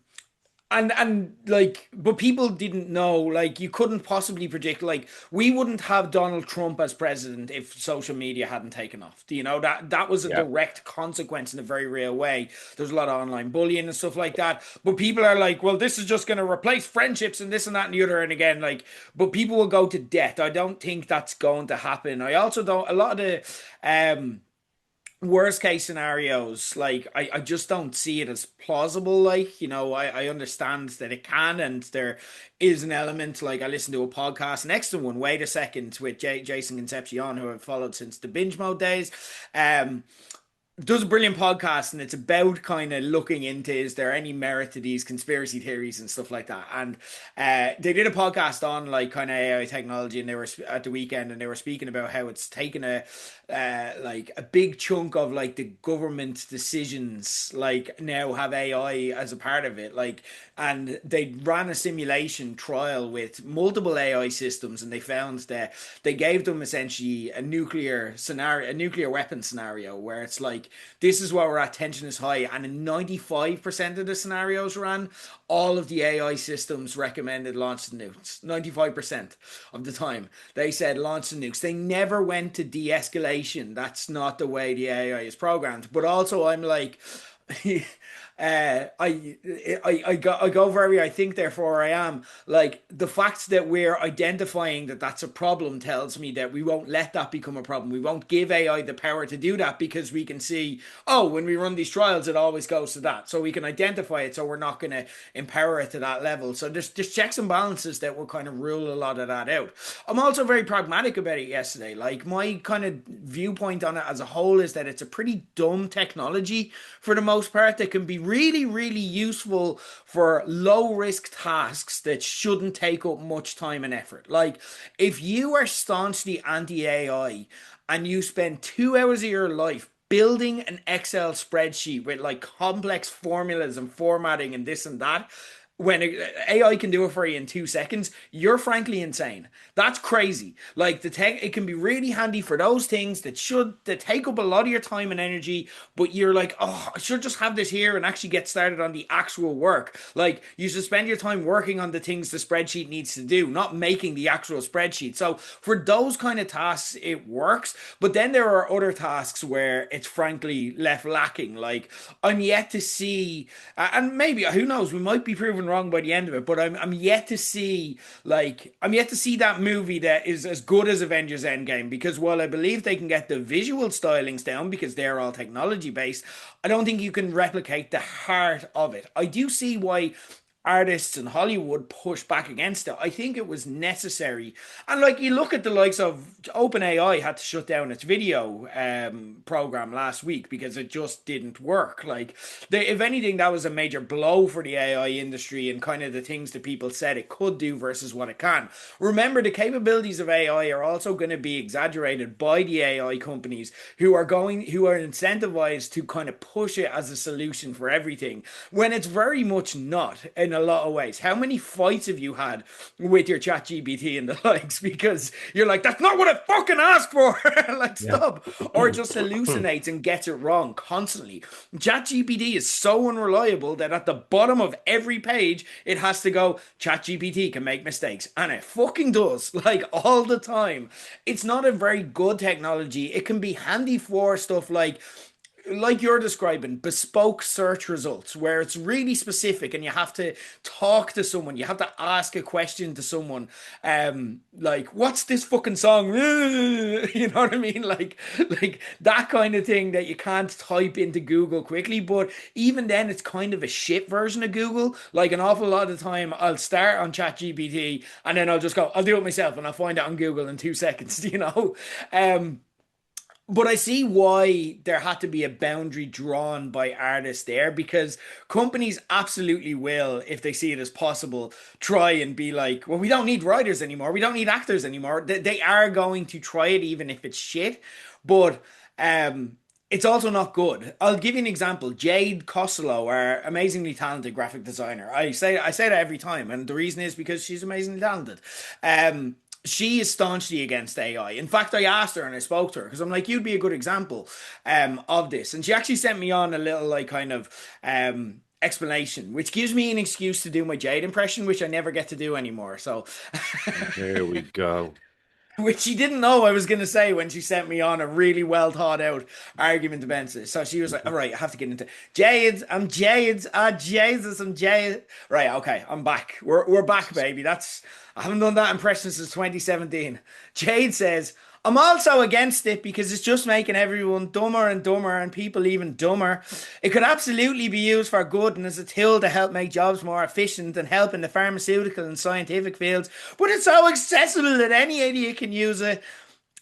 Speaker 1: and like, but people didn't know. Like, you couldn't possibly predict. Like, we wouldn't have Donald Trump as president if social media hadn't taken off. Do you know that was a
Speaker 2: Yeah.
Speaker 1: direct consequence in a very real way. There's a lot of online bullying and stuff like that. But people are like, well, this is just going to replace friendships and this and that and the other. And again, like, but people will go to death. I don't think that's going to happen. I also don't. A lot of the worst case scenarios, like I just don't see it as plausible. Like, I understand that it can, and there is an element. Like, I listened to a podcast next to one, wait a second, with Jason Concepcion, who I've followed since the binge mode days. um does a brilliant podcast, and it's about kind of looking into, is there any merit to these conspiracy theories and stuff like that. And they did a podcast on like kind of AI technology, and they were at the weekend, and they were speaking about how it's taken a like a big chunk of like the government decisions like now have AI as a part of it. Like, and they ran a simulation trial with multiple AI systems, and they found that they gave them essentially a nuclear scenario, a nuclear weapon scenario, where it's like, this is where we're at, tension is high. And in 95% of the scenarios ran, all of the AI systems recommended launch the nukes. 95% of the time they said launch the nukes. They never went to de-escalation. That's not the way the AI is programmed. But also I'm like, I go very, I think therefore I am. Like, the fact that we're identifying that that's a problem tells me that we won't let that become a problem. We won't give AI the power to do that, because we can see, oh, when we run these trials it always goes to that, so we can identify it, so we're not going to empower it to that level. So there's checks and balances that will kind of rule a lot of that out. I'm also very pragmatic about it yesterday. Like, my kind of viewpoint on it as a whole is that it's a pretty dumb technology for the most part, that can be really, really useful for low risk tasks that shouldn't take up much time and effort. Like, if you are staunchly anti AI and you spend 2 hours of your life building an Excel spreadsheet with like complex formulas and formatting and this and that, when AI can do it for you in 2 seconds, you're frankly insane. That's crazy. Like, the tech, it can be really handy for those things that take up a lot of your time and energy, but you're like, oh, I should just have this here and actually get started on the actual work. Like, you should spend your time working on the things the spreadsheet needs to do, not making the actual spreadsheet. So for those kind of tasks, it works. But then there are other tasks where it's frankly left lacking. Like, I'm yet to see, and maybe, who knows, we might be proven wrong by the end of it, but I'm yet to see, like, I'm yet to see that movie that is as good as Avengers Endgame, because while I believe they can get the visual stylings down because they're all technology based, I don't think you can replicate the heart of it. I do see why artists and Hollywood pushed back against it. I think it was necessary. And like you look at the likes of OpenAI had to shut down its video program last week because it just didn't work. Like if anything, that was a major blow for the AI industry and kind of the things that people said it could do versus what it can. Remember, the capabilities of AI are also going to be exaggerated by the AI companies who are incentivized to kind of push it as a solution for everything when it's very much not in a lot of ways. How many fights have you had with your ChatGPT and the likes because you're like, that's not what I fucking asked for? Like,
Speaker 2: Yeah.
Speaker 1: stop. Or just hallucinates and gets it wrong constantly. ChatGPT is so unreliable that at the bottom of every page, it has to go, ChatGPT can make mistakes. And it fucking does, like all the time. It's not a very good technology. It can be handy for stuff like you're describing, bespoke search results where it's really specific and you have to talk to someone, you have to ask a question to someone, like, what's this fucking song? You know what I mean? Like that kind of thing that you can't type into Google quickly. But even then, it's kind of a shit version of Google. Like an awful lot of the time, I'll start on ChatGPT and then I'll just go, I'll do it myself and I'll find it on Google in 2 seconds, you know? But I see why there had to be a boundary drawn by artists there because companies absolutely will, if they see it as possible, try and be like, well, we don't need writers anymore. We don't need actors anymore. They are going to try it even if it's shit. But it's also not good. I'll give you an example. Jade Costello, our amazingly talented graphic designer. I say that every time, and the reason is because she's amazingly talented. She is staunchly against AI. In fact, I asked her and I spoke to her because I'm like, you'd be a good example of this. And she actually sent me on a little like kind of explanation, which gives me an excuse to do my Jade impression, which I never get to do anymore. So
Speaker 2: There we go.
Speaker 1: which she didn't know I was going to say when she sent me on a really well thought out argument against it. So she was like, all right, I have to get into Jades. I'm Jades. Ah, Jesus, I'm Jade. Right, okay, I'm back. We're back, baby. I haven't done that impression since 2017. Jade says, I'm also against it because it's just making everyone dumber and dumber and people even dumber. It could absolutely be used for good and as a tool to help make jobs more efficient and help in the pharmaceutical and scientific fields, but it's so accessible that any idiot can use it.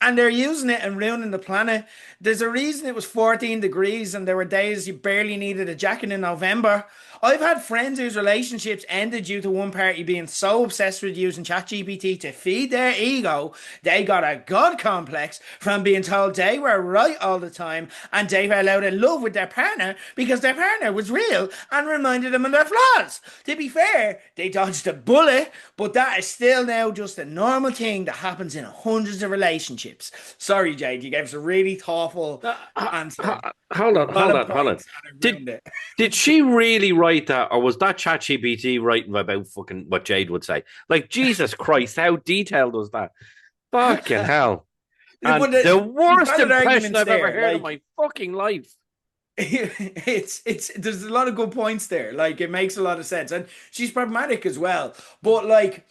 Speaker 1: And they're using it and ruining the planet. There's a reason it was 14 degrees and there were days you barely needed a jacket in November. I've had friends whose relationships ended due to one party being so obsessed with using ChatGPT to feed their ego, they got a god complex from being told they were right all the time and they fell out of love with their partner because their partner was real and reminded them of their flaws. To be fair, they dodged a bullet, but that is still now just a normal thing that happens in hundreds of relationships. Sorry, Jade, you gave us a really thoughtful answer.
Speaker 2: Hold on, hold on, hold on.
Speaker 1: Points, and I
Speaker 2: Did
Speaker 1: ruined it.
Speaker 2: did she really write that, or was that ChatGPT writing about fucking what Jade would say? Like Jesus Christ, how detailed was that? Fucking hell! And
Speaker 1: But
Speaker 2: the
Speaker 1: she's
Speaker 2: worst
Speaker 1: valid
Speaker 2: impression
Speaker 1: arguments
Speaker 2: I've ever
Speaker 1: there.
Speaker 2: heard in
Speaker 1: Like,
Speaker 2: my fucking life.
Speaker 1: it's there's a lot of good points there. Like it makes a lot of sense, and she's pragmatic as well. But like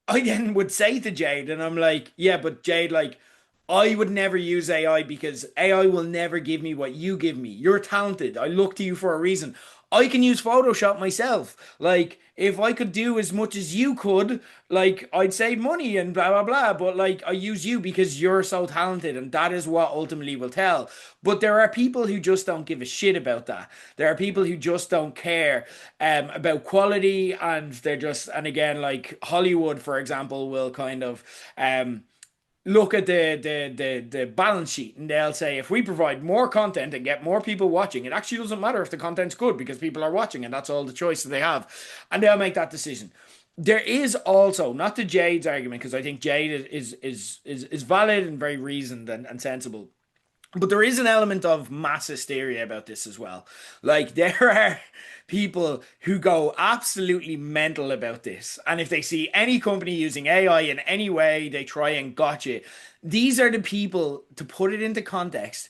Speaker 1: I then would say to Jade, and I'm like, yeah, but Jade, like, I would never use AI because AI will never give me what you give me. You're talented. I look to you for a reason. I can use Photoshop myself. Like, if I could do as much as you could, like, I'd save money and blah, blah, blah. But, like, I use you because you're so talented, and that is what ultimately will tell. But there are people who just don't give a shit about that. There are people who just don't care about quality, and they're just, and again, like Hollywood, for example, will kind of look at the balance sheet and they'll say if we provide more content and get more people watching, it actually doesn't matter if the content's good because people are watching and that's all the choice that they have, and they'll make that decision. There is also not to Jade's argument because I think Jade is valid and very reasoned and sensible. But there is an element of mass hysteria about this as well. Like there are people who go absolutely mental about this. And if they see any company using AI in any way, they try and gotcha it. These are the people, to put it into context,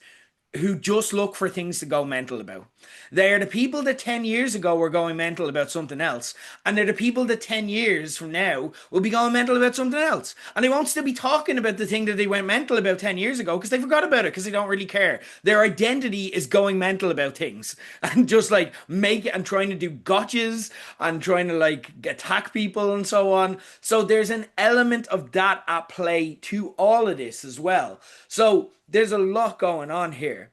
Speaker 1: who just look for things to go mental about. They are the people that 10 years ago were going mental about something else. And they're the people that 10 years from now will be going mental about something else. And they won't still be talking about the thing that they went mental about 10 years ago because they forgot about it because they don't really care. Their identity is going mental about things and just like make it and trying to do gotchas and trying to like attack people and so on. So there's an element of that at play to all of this as well. So there's a lot going on here.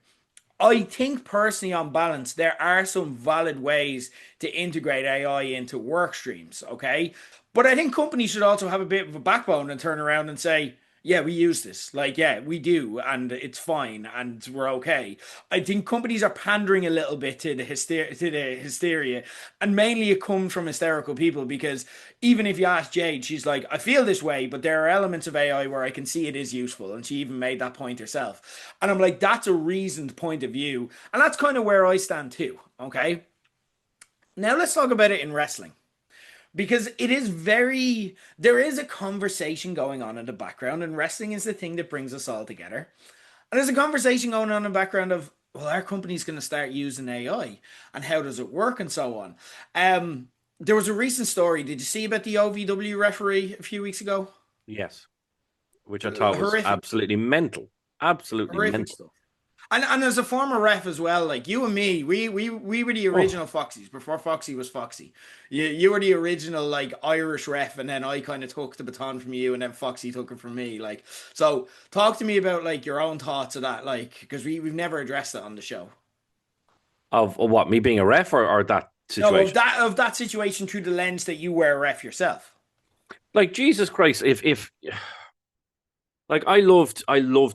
Speaker 1: I think personally, on balance, there are some valid ways to integrate AI into work streams, okay? But I think companies should also have a bit of a backbone and turn around and say, yeah, we use this. Like, yeah, we do, and it's fine, and we're okay. I think companies are pandering a little bit to the hysteria, and mainly it comes from hysterical people because even if you ask Jade, she's like, I feel this way, but there are elements of AI where I can see it is useful, and she even made that point herself. And I'm like, that's a reasoned point of view, and that's kind of where I stand too. Okay, now let's talk about it in wrestling because it is very there is a conversation going on in the background, and wrestling is the thing that brings us all together. And there's a conversation going on in the background of, well, our company's going to start using AI and how does it work and so on. There was a recent story. Did you see about the OVW referee a few weeks ago?
Speaker 2: Yes, which I thought was
Speaker 1: Horrific,
Speaker 2: absolutely mental. Absolutely
Speaker 1: horrific
Speaker 2: mental.
Speaker 1: stuff. And as a former ref as well, like you and me, we were the
Speaker 2: Oh,
Speaker 1: original Foxies before Foxy was Foxy. You were the original like Irish ref, and then I kind of took the baton from you, and then Foxy took it from me. Like, so talk to me about like your own thoughts of that, like because we've never addressed it on the show.
Speaker 2: of what, me being a ref or that
Speaker 1: No,
Speaker 2: situation?
Speaker 1: of that situation through the lens that you were a ref yourself.
Speaker 2: Like Jesus Christ, if like I loved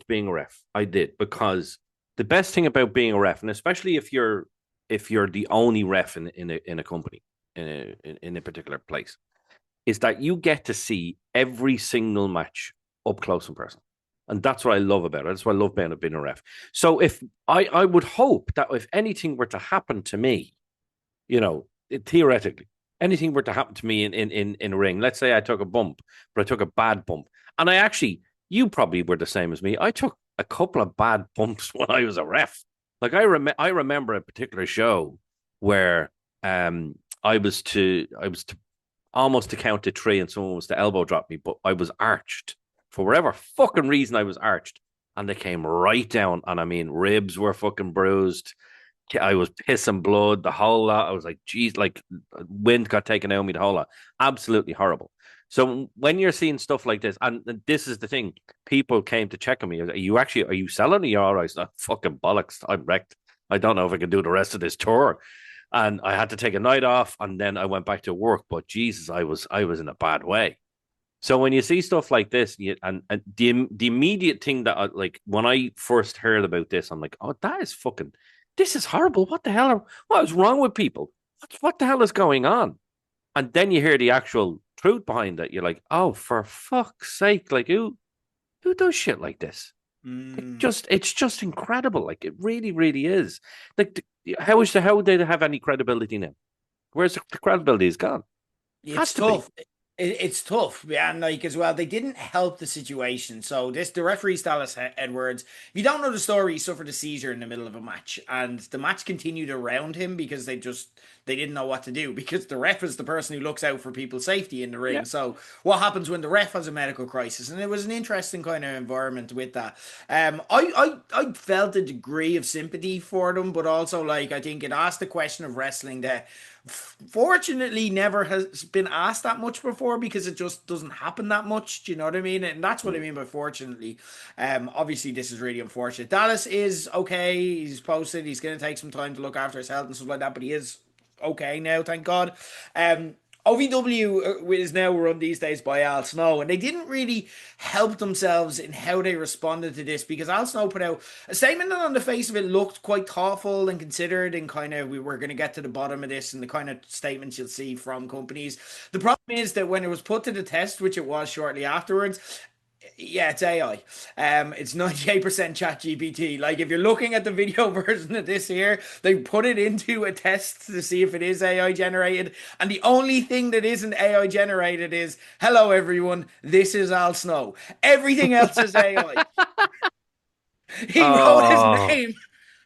Speaker 2: being a ref. I did because the best thing about being a ref, and especially if you're the only ref in a company in a particular place, is that you get to see every single match up close and personal. And that's what I love about it. That's what I love being a ref. So if I would hope that if anything were to happen to me, theoretically, anything were to happen to me in a ring, let's say I took a bump, but I took a bad bump. And you probably were the same as me. I took a couple of bad bumps when I was a ref. Like I remember a particular show where I was to almost to count to three and someone was to elbow drop me, but I was arched. For whatever fucking reason, I was arched. And they came right down. And I mean, ribs were fucking bruised. I was pissing blood, the whole lot. I was like, geez, like wind got taken out of me, the whole lot. Absolutely horrible. So when you're seeing stuff like this, and this is the thing, people came to check on me. Are you selling? Are you all right? Not fucking bollocks. I'm wrecked. I don't know if I can do the rest of this tour. And I had to take a night off, and then I went back to work. But Jesus, I was in a bad way. So when you see stuff like this, and the immediate thing that like when I first heard about this, I'm like, oh, this is horrible. What is wrong with people? What the hell is going on? And then you hear the actual truth behind it. You're like, oh, for fuck's sake, like who does shit like this?
Speaker 1: Mm.
Speaker 2: It's just incredible. Like it really, really is. Like how would they have any credibility now? Where's the credibility is gone? Has
Speaker 1: It's
Speaker 2: to be.
Speaker 1: tough. It's tough, yeah, and like as well, they didn't help the situation. So the referee Dallas Edwards. If you don't know the story, he suffered a seizure in the middle of a match, and the match continued around him because they didn't know what to do because the ref is the person who looks out for people's safety in the
Speaker 2: Yeah.
Speaker 1: ring. So what happens when the ref has a medical crisis? And it was an interesting kind of environment with that. I felt a degree of sympathy for them, but also like I think it asked the question of wrestling that fortunately never has been asked that much before because it just doesn't happen that much. Do you know what I mean? And that's what I mean by fortunately. Obviously this is really unfortunate. Dallas is okay. He's posted. He's going to take some time to look after his health and stuff like that, but he is okay now, thank God. OVW is now run these days by Al Snow, and they didn't really help themselves in how they responded to this because Al Snow put out a statement that, on the face of it, looked quite thoughtful and considered, and kind of we were going to get to the bottom of this and the kind of statements you'll see from companies. The problem is that when it was put to the test, which it was shortly afterwards, yeah, it's AI. It's 98% ChatGPT. Like if you're looking at the video version of this here, they put it into a test to see if it is AI generated. And the only thing that isn't AI generated is, hello everyone, this is Al Snow. Everything else is AI. He wrote his
Speaker 2: Oh,
Speaker 1: name.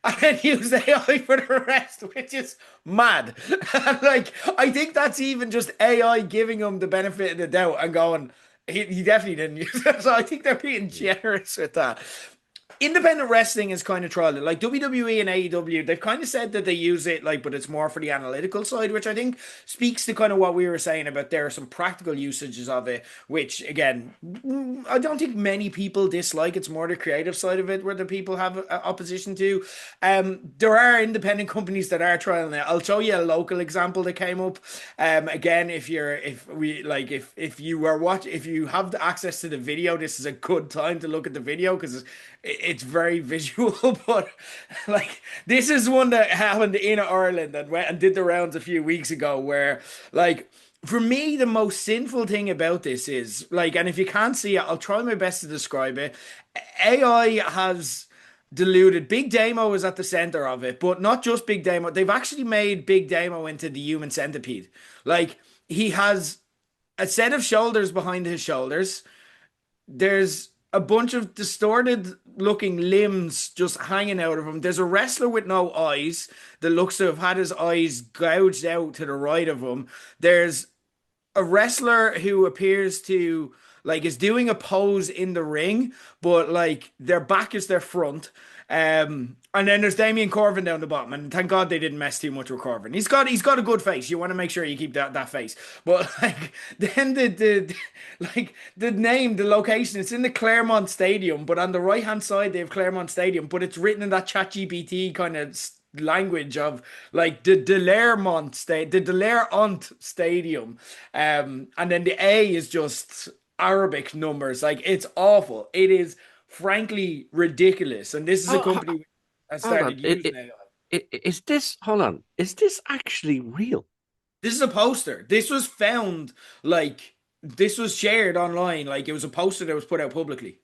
Speaker 1: and then use AI for the rest, which is mad. And like, I think that's even just AI giving him the benefit of the doubt and going, he definitely didn't use it. So I think they're being generous with that. Independent wrestling is kind of trial. Like WWE and AEW, they've kind of said that they use it, like, but it's more for the analytical side, which I think speaks to kind of what we were saying about there are some practical usages of it, which again, I don't think many people dislike. It's more the creative side of it where the people have opposition to. There are independent companies that are trialing it. I'll show you a local example that came up. Again, if you have the access to the video, this is a good time to look at the video because it's very visual. But like, this is one that happened in Ireland and went and did the rounds a few weeks ago, where like, for me, the most sinful thing about this is like, and if you can't see it, I'll try my best to describe it. AI has deluded. Big Damo is at the center of it, but not just Big Damo. They've actually made Big Damo into the human centipede. Like, he has a set of shoulders behind his shoulders. There's a bunch of distorted looking limbs just hanging out of him. There's a wrestler with no eyes that looks to have had his eyes gouged out to the right of him. There's a wrestler who appears to like is doing a pose in the ring, but like their back is their front. And then there's Damien Corvin down the bottom, and thank God they didn't mess too much with Corvin. He's got a good face. You want to make sure you keep that face. But like then the name, the location, it's in the Claremont Stadium, but on the right hand side they have Claremont Stadium, but it's written in that ChatGPT kind of language of like the Delermont Stadium. And then the A is just Arabic numbers. Like, it's awful. It is frankly ridiculous. And this is a company that
Speaker 2: Hold on.
Speaker 1: started using AI.
Speaker 2: Is this, hold on, is this actually real?
Speaker 1: This is a poster. This was found, like, this was shared online. Like, it was a poster that was put out publicly.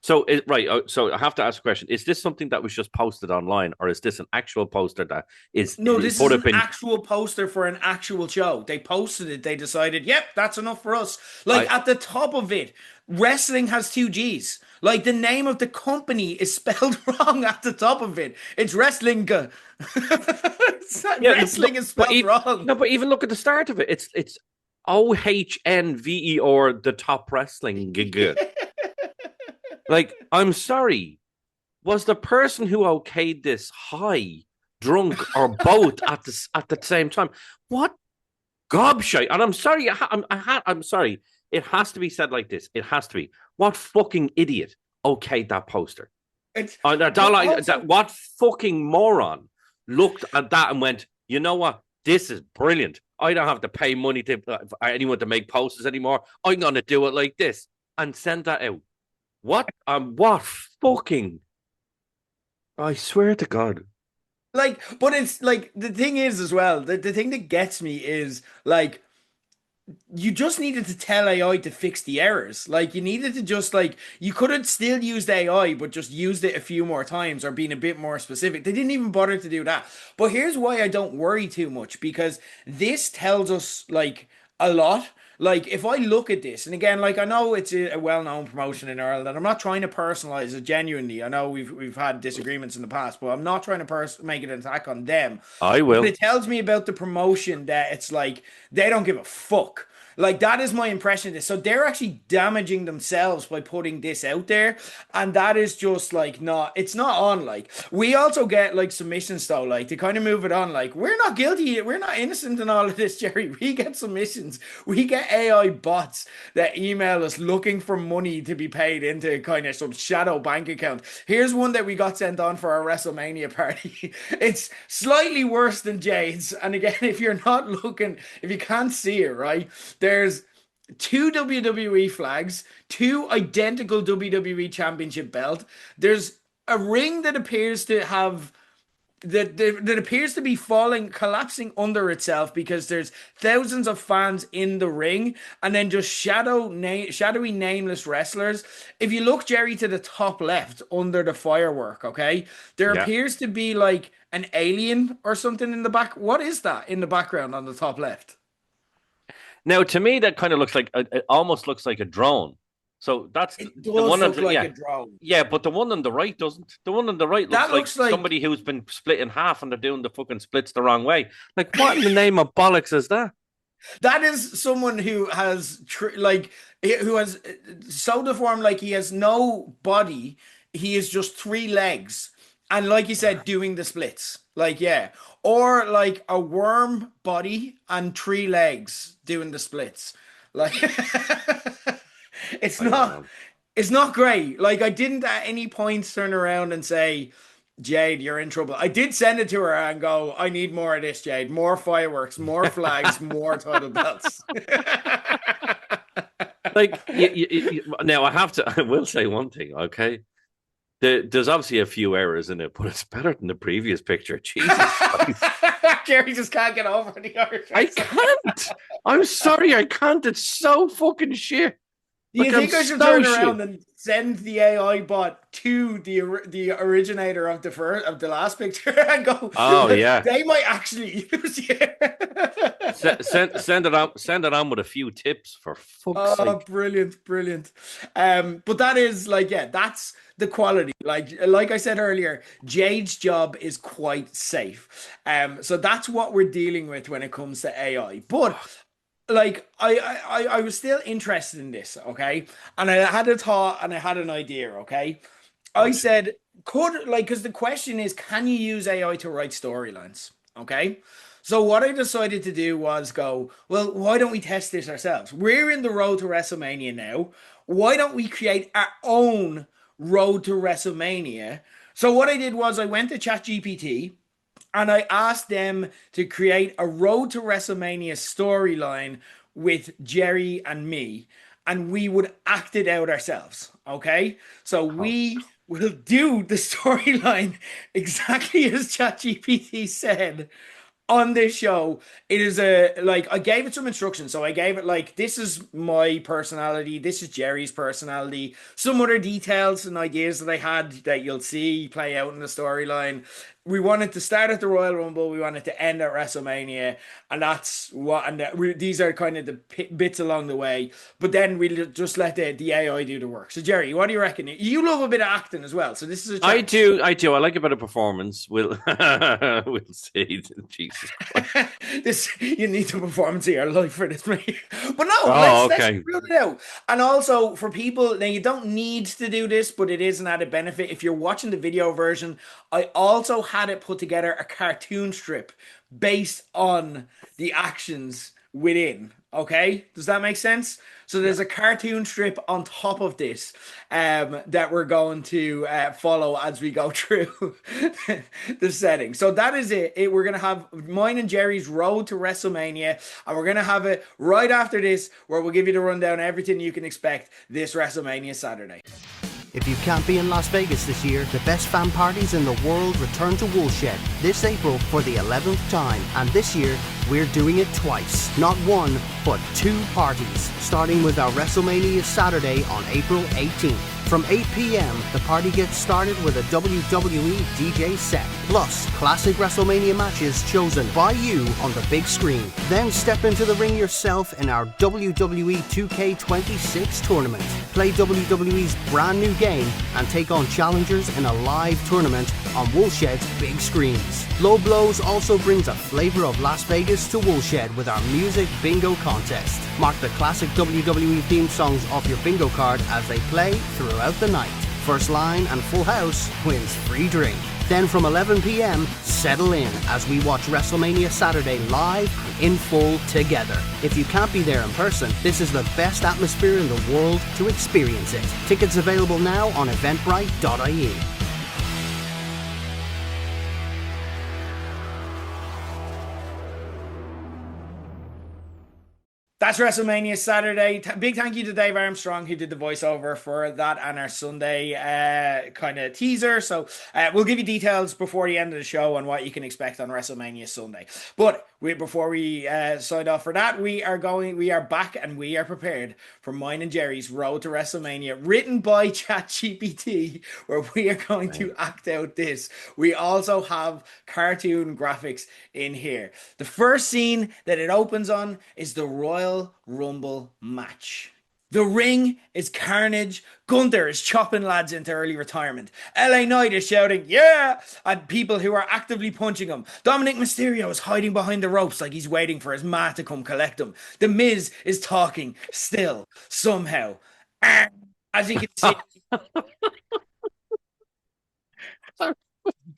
Speaker 2: So, right. So I have to ask a question. Is this something that was just posted online, or is this an actual poster that is
Speaker 1: No, this
Speaker 2: put
Speaker 1: is
Speaker 2: up
Speaker 1: an
Speaker 2: in?
Speaker 1: actual poster for an actual show. They posted it. They decided, yep, that's enough for us. Like, at the top of it, wrestling has two G's. Like, the name of the company is spelled wrong at the top of it. It's wrestling. Wrestling is spelled wrong.
Speaker 2: No, but even look at the start of it. It's OHNVER, the top wrestling gig. Like, I'm sorry. Was the person who okayed this high, drunk, or both at the same time? What gobshite? And I'm sorry. I'm sorry. It has to be said like this. It has to be. What fucking idiot okayed that poster? What fucking moron looked at that and went, you know what? This is brilliant. I don't have to pay money to anyone to make posters anymore. I'm going to do it like this and send that out. What fucking, I swear to God.
Speaker 1: Like, but it's like, the thing is as well, the thing that gets me is like, you just needed to tell AI to fix the errors. Like, you needed to just like, you could have still used AI, but just used it a few more times or been a bit more specific. They didn't even bother to do that. But here's why I don't worry too much, because this tells us like a lot. Like, if I look at this, and again, like, I know it's a well-known promotion in Ireland, and I'm not trying to personalize it genuinely. I know we've had disagreements in the past, but I'm not trying to make it an attack on them.
Speaker 2: I will.
Speaker 1: But it tells me about the promotion that it's like they don't give a fuck. Like, that is my impression of this. So they're actually damaging themselves by putting this out there. And that is just like it's not on. Like, we also get like submissions though, like to kind of move it on. Like, we're not guilty, we're not innocent in all of this, Gerry. We get submissions. We get AI bots that email us looking for money to be paid into kind of some shadow bank account. Here's one that we got sent on for our WrestleMania party. It's slightly worse than Jade's. And again, if you're not looking, if you can't see it, right? There's two WWE flags, two identical WWE Championship belt. There's a ring that appears to have that appears to be collapsing under itself because there's thousands of fans in the ring, and then just shadowy nameless wrestlers. If you look, Gerry, to the top left under the firework, okay, there appears to be like an alien or something in the back. What is that in the background on the top left?
Speaker 2: Now, to me, that kind of looks like it almost looks like a drone. So that's
Speaker 1: It
Speaker 2: the
Speaker 1: does
Speaker 2: one on
Speaker 1: look
Speaker 2: the
Speaker 1: like
Speaker 2: yeah.
Speaker 1: a drone.
Speaker 2: Yeah, but the one on the right doesn't. The one on the right looks
Speaker 1: That
Speaker 2: like
Speaker 1: looks like
Speaker 2: somebody who's been split in half and they're doing the fucking splits the wrong way. Like, what in the name of bollocks is that?
Speaker 1: that is someone who has who has so deformed, like he has no body. He is just three legs, and like you said, doing the splits. Like yeah, or like a worm body and three legs doing the splits. Like it's
Speaker 2: I don't
Speaker 1: not
Speaker 2: know.
Speaker 1: it's not great. Like I didn't at any point turn around and say, Jade, you're in trouble. I did send it to her and go, I need more of this, Jade. More fireworks, more flags, more title belts.
Speaker 2: Like, now I have to. I will say one thing, okay? There's obviously a few errors in it, but it's better than the previous picture. Jesus Christ.
Speaker 1: Gerry just can't get over the Irish
Speaker 2: I
Speaker 1: accent.
Speaker 2: can't. I'm sorry, I can't. It's so fucking shit.
Speaker 1: Do you
Speaker 2: Like, I'm
Speaker 1: think I should
Speaker 2: so
Speaker 1: turn around
Speaker 2: shit.
Speaker 1: and send the AI bot to the originator of the last picture and go,
Speaker 2: Oh yeah.
Speaker 1: they might actually use you.
Speaker 2: Send it on with a few tips for fuck's
Speaker 1: Oh,
Speaker 2: sake.
Speaker 1: brilliant, brilliant. But that is like, yeah, that's the quality. Like I said earlier, Jade's job is quite safe. So that's what we're dealing with when it comes to AI. But like I was still interested in this, okay? And I had a thought and I had an idea, okay?
Speaker 2: Oh
Speaker 1: I
Speaker 2: Jesus.
Speaker 1: said, could like because the question is, can you use AI to write storylines? Okay. So what I decided to do was go, well, why don't we test this ourselves? We're in the road to WrestleMania now. Why don't we create our own road to WrestleMania? So what I did was I went to ChatGPT and I asked them to create a Road to WrestleMania storyline with Gerry and me, and we would act it out ourselves. Okay, so
Speaker 2: Oh,
Speaker 1: we will do the storyline exactly as ChatGPT said on this show. It is a like I gave it some instructions. So I gave it like this is my personality, this is Gerry's personality, some other details and ideas that I had that you'll see play out in the storyline. We wanted to start at the Royal Rumble, we wanted to end at WrestleMania, and that's what. And these are kind of the bits along the way. But then we'll just let the AI do the work. So Gerry, what do you reckon? You love a bit of acting as well, so this is a
Speaker 2: I
Speaker 1: chance.
Speaker 2: do, I do. I like a bit of performance. We'll see. Jesus Christ.
Speaker 1: This you need to performance of your life for this, mate. But no,
Speaker 2: Oh,
Speaker 1: let's
Speaker 2: okay.
Speaker 1: rule it out. And also for people now, you don't need to do this, but it is an added benefit. If you're watching the video version, I also had it put together a cartoon strip based on the actions within. Okay, does that make sense? So
Speaker 2: Yeah.
Speaker 1: there's a cartoon strip on top of this that we're going to follow as we go through the setting. So that is it. We're going to have mine and Gerry's road to WrestleMania, and we're going to have it right after this, where we'll give you the rundown, everything you can expect this WrestleMania Saturday.
Speaker 5: If you can't be in Las Vegas this year, the best fan parties in the world return to Woolshed this April for the 11th time. And this year, we're doing it twice. Not one, but two parties. Starting with our WrestleMania Saturday on April 18th. From 8 p.m., the party gets started with a WWE DJ set, plus classic WrestleMania matches chosen by you on the big screen. Then step into the ring yourself in our WWE 2K26 tournament. Play WWE's brand new game and take on challengers in a live tournament on Woolshed's big screens. Low Blows also brings a flavor of Las Vegas to Woolshed with our music bingo contest. Mark the classic WWE theme songs off your bingo card as they play throughout the night. First line and full house wins free drink. Then from 11 p.m, settle in as we watch WrestleMania Saturday live and in full together. If you can't be there in person, this is the best atmosphere in the world to experience it. Tickets available now on eventbrite.ie.
Speaker 1: That's WrestleMania Saturday. Big thank you to Dave Armstrong who did the voiceover for that and our Sunday kind of teaser. So we'll give you details before the end of the show on what you can expect on WrestleMania Sunday. But before we sign off for that, we are back and we are prepared for mine and Gerry's Road to WrestleMania, written by ChatGPT, where we are going to act out this. We also have cartoon graphics in here. The first scene that it opens on is the Royal Rumble match. The ring is carnage. Gunther is chopping lads into early retirement. LA Knight is shouting, yeah, at people who are actively punching him. Dominic Mysterio is hiding behind the ropes like he's waiting for his ma to come collect him. The Miz is talking still, somehow. As you can see,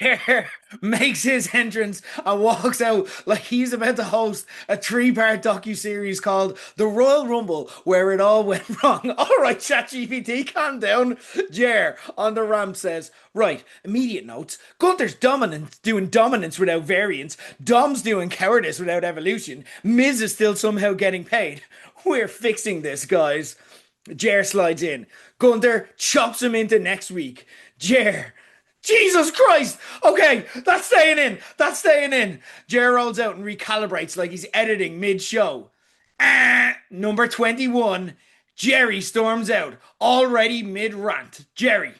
Speaker 1: Ger makes his entrance and walks out like he's about to host a three-part docu-series called The Royal Rumble, where it all went wrong. All right, ChatGPT, calm down. Ger on the ramp says, right, immediate notes. Gunther's doing dominance without variance. Dom's doing cowardice without evolution. Miz is still somehow getting paid. We're fixing this, guys. Ger slides in. Gunther chops him into next week. Ger, Jesus Christ! Okay, that's staying in. That's staying in. Ger rolls out and recalibrates like he's editing mid-show. Number 21. Gerry storms out, already mid-rant. Gerry.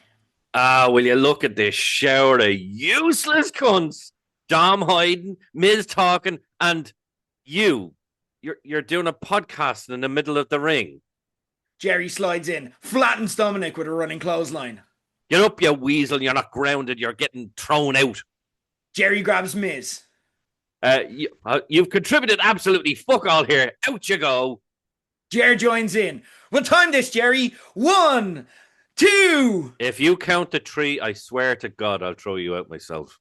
Speaker 2: Will you look at this shower of useless cunts? Dom hiding, Miz talking, and you're doing a podcast in the middle of the ring.
Speaker 1: Gerry slides in, flattens Dominic with a running clothesline.
Speaker 2: Get up, you weasel. You're not grounded. You're getting thrown out.
Speaker 1: Gerry grabs Miz.
Speaker 2: You've contributed absolutely fuck all here. Out you go.
Speaker 1: Ger joins in. We'll time this, Gerry. 1, 2.
Speaker 2: If you count to 3, I swear to God, I'll throw you out myself.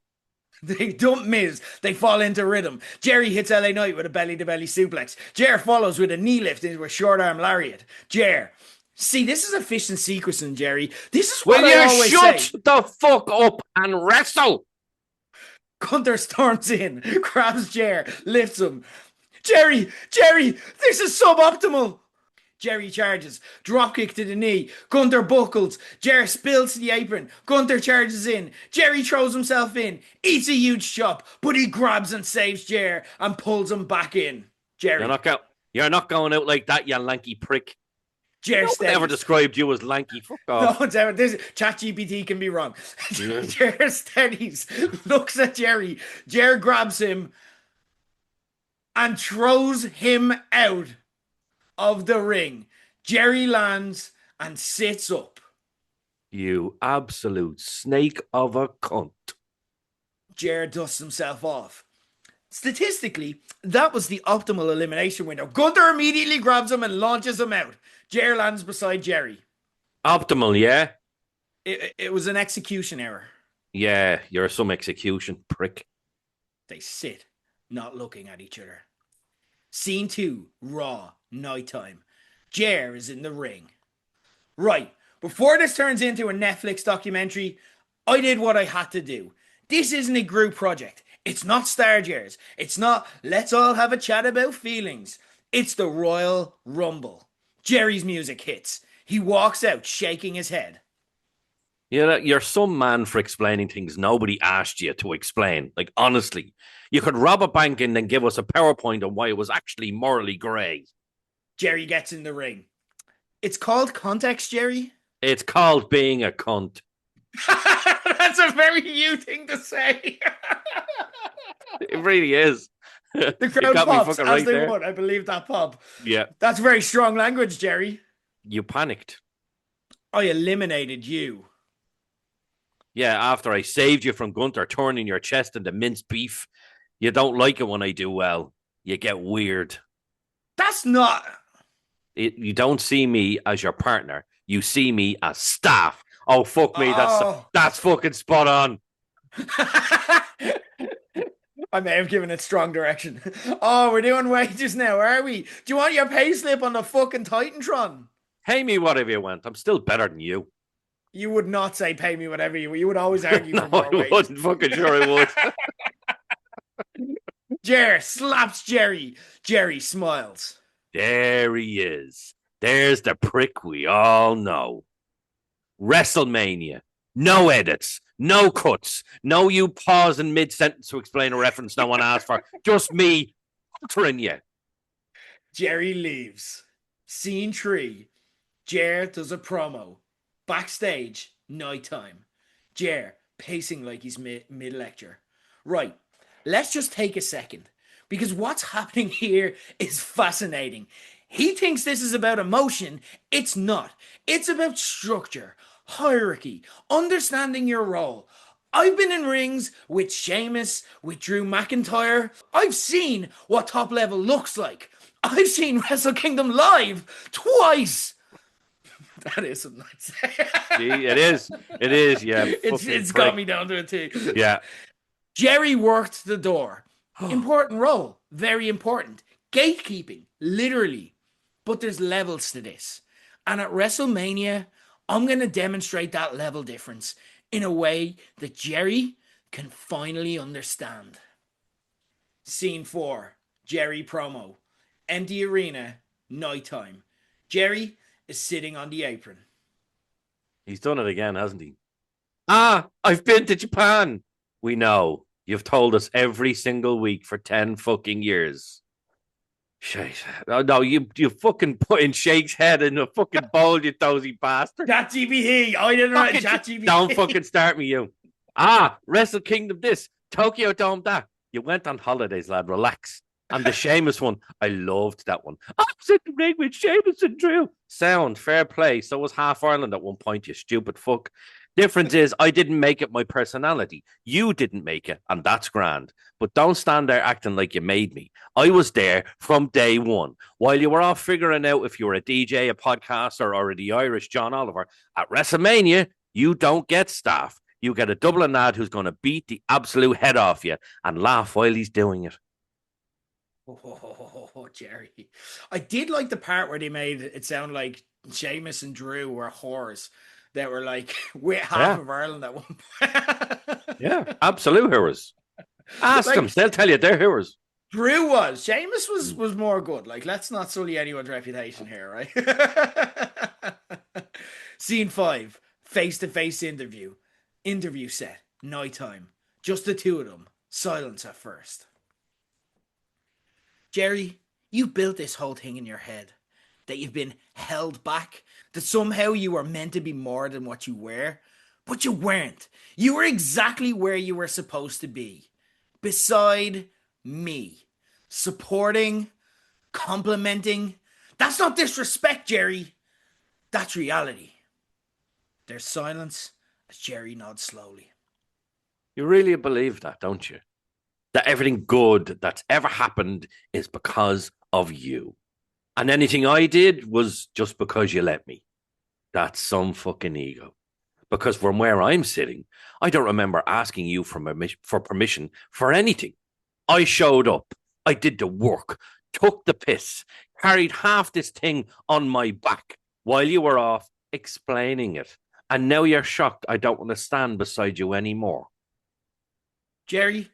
Speaker 1: They dump Miz. They fall into rhythm. Gerry hits LA Knight with a belly-to-belly suplex. Ger follows with a knee lift into a short-arm lariat. Ger. See, this is efficient sequencing, Gerry. This is what I always say. Will you
Speaker 2: shut the fuck up and wrestle?
Speaker 1: Gunther storms in, grabs Ger, lifts him. Gerry, this is suboptimal. Gerry charges, dropkick to the knee. Gunther buckles. Ger spills to the apron. Gunther charges in. Gerry throws himself in, eats a huge chop, but he grabs and saves Ger and pulls him back in. Gerry.
Speaker 2: You're not going out like that, you lanky prick.
Speaker 1: Ger
Speaker 2: no one ever described you as lanky. Fuck off.
Speaker 1: No one's ever. ChatGPT can be wrong. Yeah. Ger steadies, looks at Gerry. Ger grabs him and throws him out of the ring. Gerry lands and sits up.
Speaker 2: You absolute snake of a cunt.
Speaker 1: Ger dusts himself off. Statistically, that was the optimal elimination window. Gunther immediately grabs him and launches him out. Ger lands beside Gerry.
Speaker 2: Optimal, yeah?
Speaker 1: It was an execution error.
Speaker 2: Yeah, you're some execution prick.
Speaker 1: They sit, not looking at each other. Scene 2, Raw, nighttime. Ger is in the ring. Right, before this turns into a Netflix documentary, I did what I had to do. This isn't a group project. It's not Star Gers. It's not let's all have a chat about feelings. It's the Royal Rumble. Gerry's music hits. He walks out shaking his head.
Speaker 2: You're some man for explaining things nobody asked you to explain. Like, honestly, you could rob a bank and then give us a PowerPoint on why it was actually morally grey.
Speaker 1: Gerry gets in the ring. It's called context, Gerry.
Speaker 2: It's called being a cunt.
Speaker 1: That's a very you thing to say.
Speaker 2: It really is.
Speaker 1: The crowd pops as they would. I believe that pop.
Speaker 2: Yeah.
Speaker 1: That's very strong language, Gerry.
Speaker 2: You panicked.
Speaker 1: I eliminated you.
Speaker 2: Yeah, after I saved you from Gunther turning your chest into minced beef. You don't like it when I do well. You get weird.
Speaker 1: That's not...
Speaker 2: You don't see me as your partner. You see me as staff. Oh, fuck me. That's fucking spot on.
Speaker 1: I may have given it strong direction. Oh, we're doing wages now, are we? Do you want your pay slip on the fucking Titantron?
Speaker 2: Pay me whatever you want. I'm still better than you.
Speaker 1: You would not say pay me whatever you would always argue
Speaker 2: no,
Speaker 1: for more wages.
Speaker 2: I wasn't fucking sure I would.
Speaker 1: Ger slaps Gerry. Gerry smiles.
Speaker 2: There he is. There's the prick we all know. WrestleMania. No edits. No cuts. No you pause in mid-sentence to explain a reference no one asked for. Just me uttering you.
Speaker 1: Gerry leaves. Scene 3. Ger does a promo. Backstage, nighttime. Ger pacing like he's mid-lecture. Right, let's just take a second. Because what's happening here is fascinating. He thinks this is about emotion. It's not. It's about structure, hierarchy, understanding your role. I've been in rings with Sheamus, with Drew McIntyre. I've seen what top level looks like. I've seen Wrestle Kingdom live twice. That is something I'd say.
Speaker 2: See, it is. It is. Yeah.
Speaker 1: It's got me down to it too.
Speaker 2: Yeah.
Speaker 1: Jerry worked the door. Important role. Very important. Gatekeeping. Literally. But there's levels to this. And at WrestleMania, I'm going to demonstrate that level difference in a way that Jerry can finally understand. Scene 4. Jerry promo. Empty arena. Nighttime. Jerry is sitting on the apron.
Speaker 2: He's done it again, hasn't he? I've been to Japan. We know. You've told us every single week for 10 fucking years. Shit. Oh, no, you fucking put in Shake's head in a fucking bowl, you dozy bastard.
Speaker 1: ChatGPT. I didn't know ChatGPT.
Speaker 2: Don't fucking start me, you. Wrestle Kingdom this. Tokyo Dome that. You went on holidays, lad. Relax. And the Sheamus one, I loved that one. I was in the ring with Sheamus and Drew. Sound, fair play. So was half Ireland at one point, you stupid fuck. Difference is, I didn't make it my personality. You didn't make it, and that's grand. But don't stand there acting like you made me. I was there from day one. While you were all figuring out if you were a DJ, a podcaster, or the Irish John Oliver, at WrestleMania, you don't get staff. You get a Dublin lad who's going to beat the absolute head off you and laugh while he's doing it.
Speaker 1: Oh, Jerry. I did like the part where they made it sound like Sheamus and Drew were whores that were like with half of Ireland at one point.
Speaker 2: Yeah, absolute heroes. Ask them. They'll tell you they're heroes.
Speaker 1: Drew was. Sheamus was more good. Like, let's not sully anyone's reputation here, right? Scene 5. Face-to-face interview. Interview set. Nighttime. Just the two of them. Silence at first. Jerry, you built this whole thing in your head. That you've been held back. That somehow you were meant to be more than what you were. But you weren't. You were exactly where you were supposed to be. Beside me. Supporting. Complimenting. That's not disrespect, Jerry. That's reality. There's silence as Jerry nods slowly.
Speaker 2: You really believe that, don't you? That everything good that's ever happened is because of you. And anything I did was just because you let me. That's some fucking ego. Because from where I'm sitting, I don't remember asking you for permission for anything. I showed up. I did the work. Took the piss. Carried half this thing on my back while you were off explaining it. And now you're shocked I don't want to stand beside you anymore.
Speaker 1: Jerry,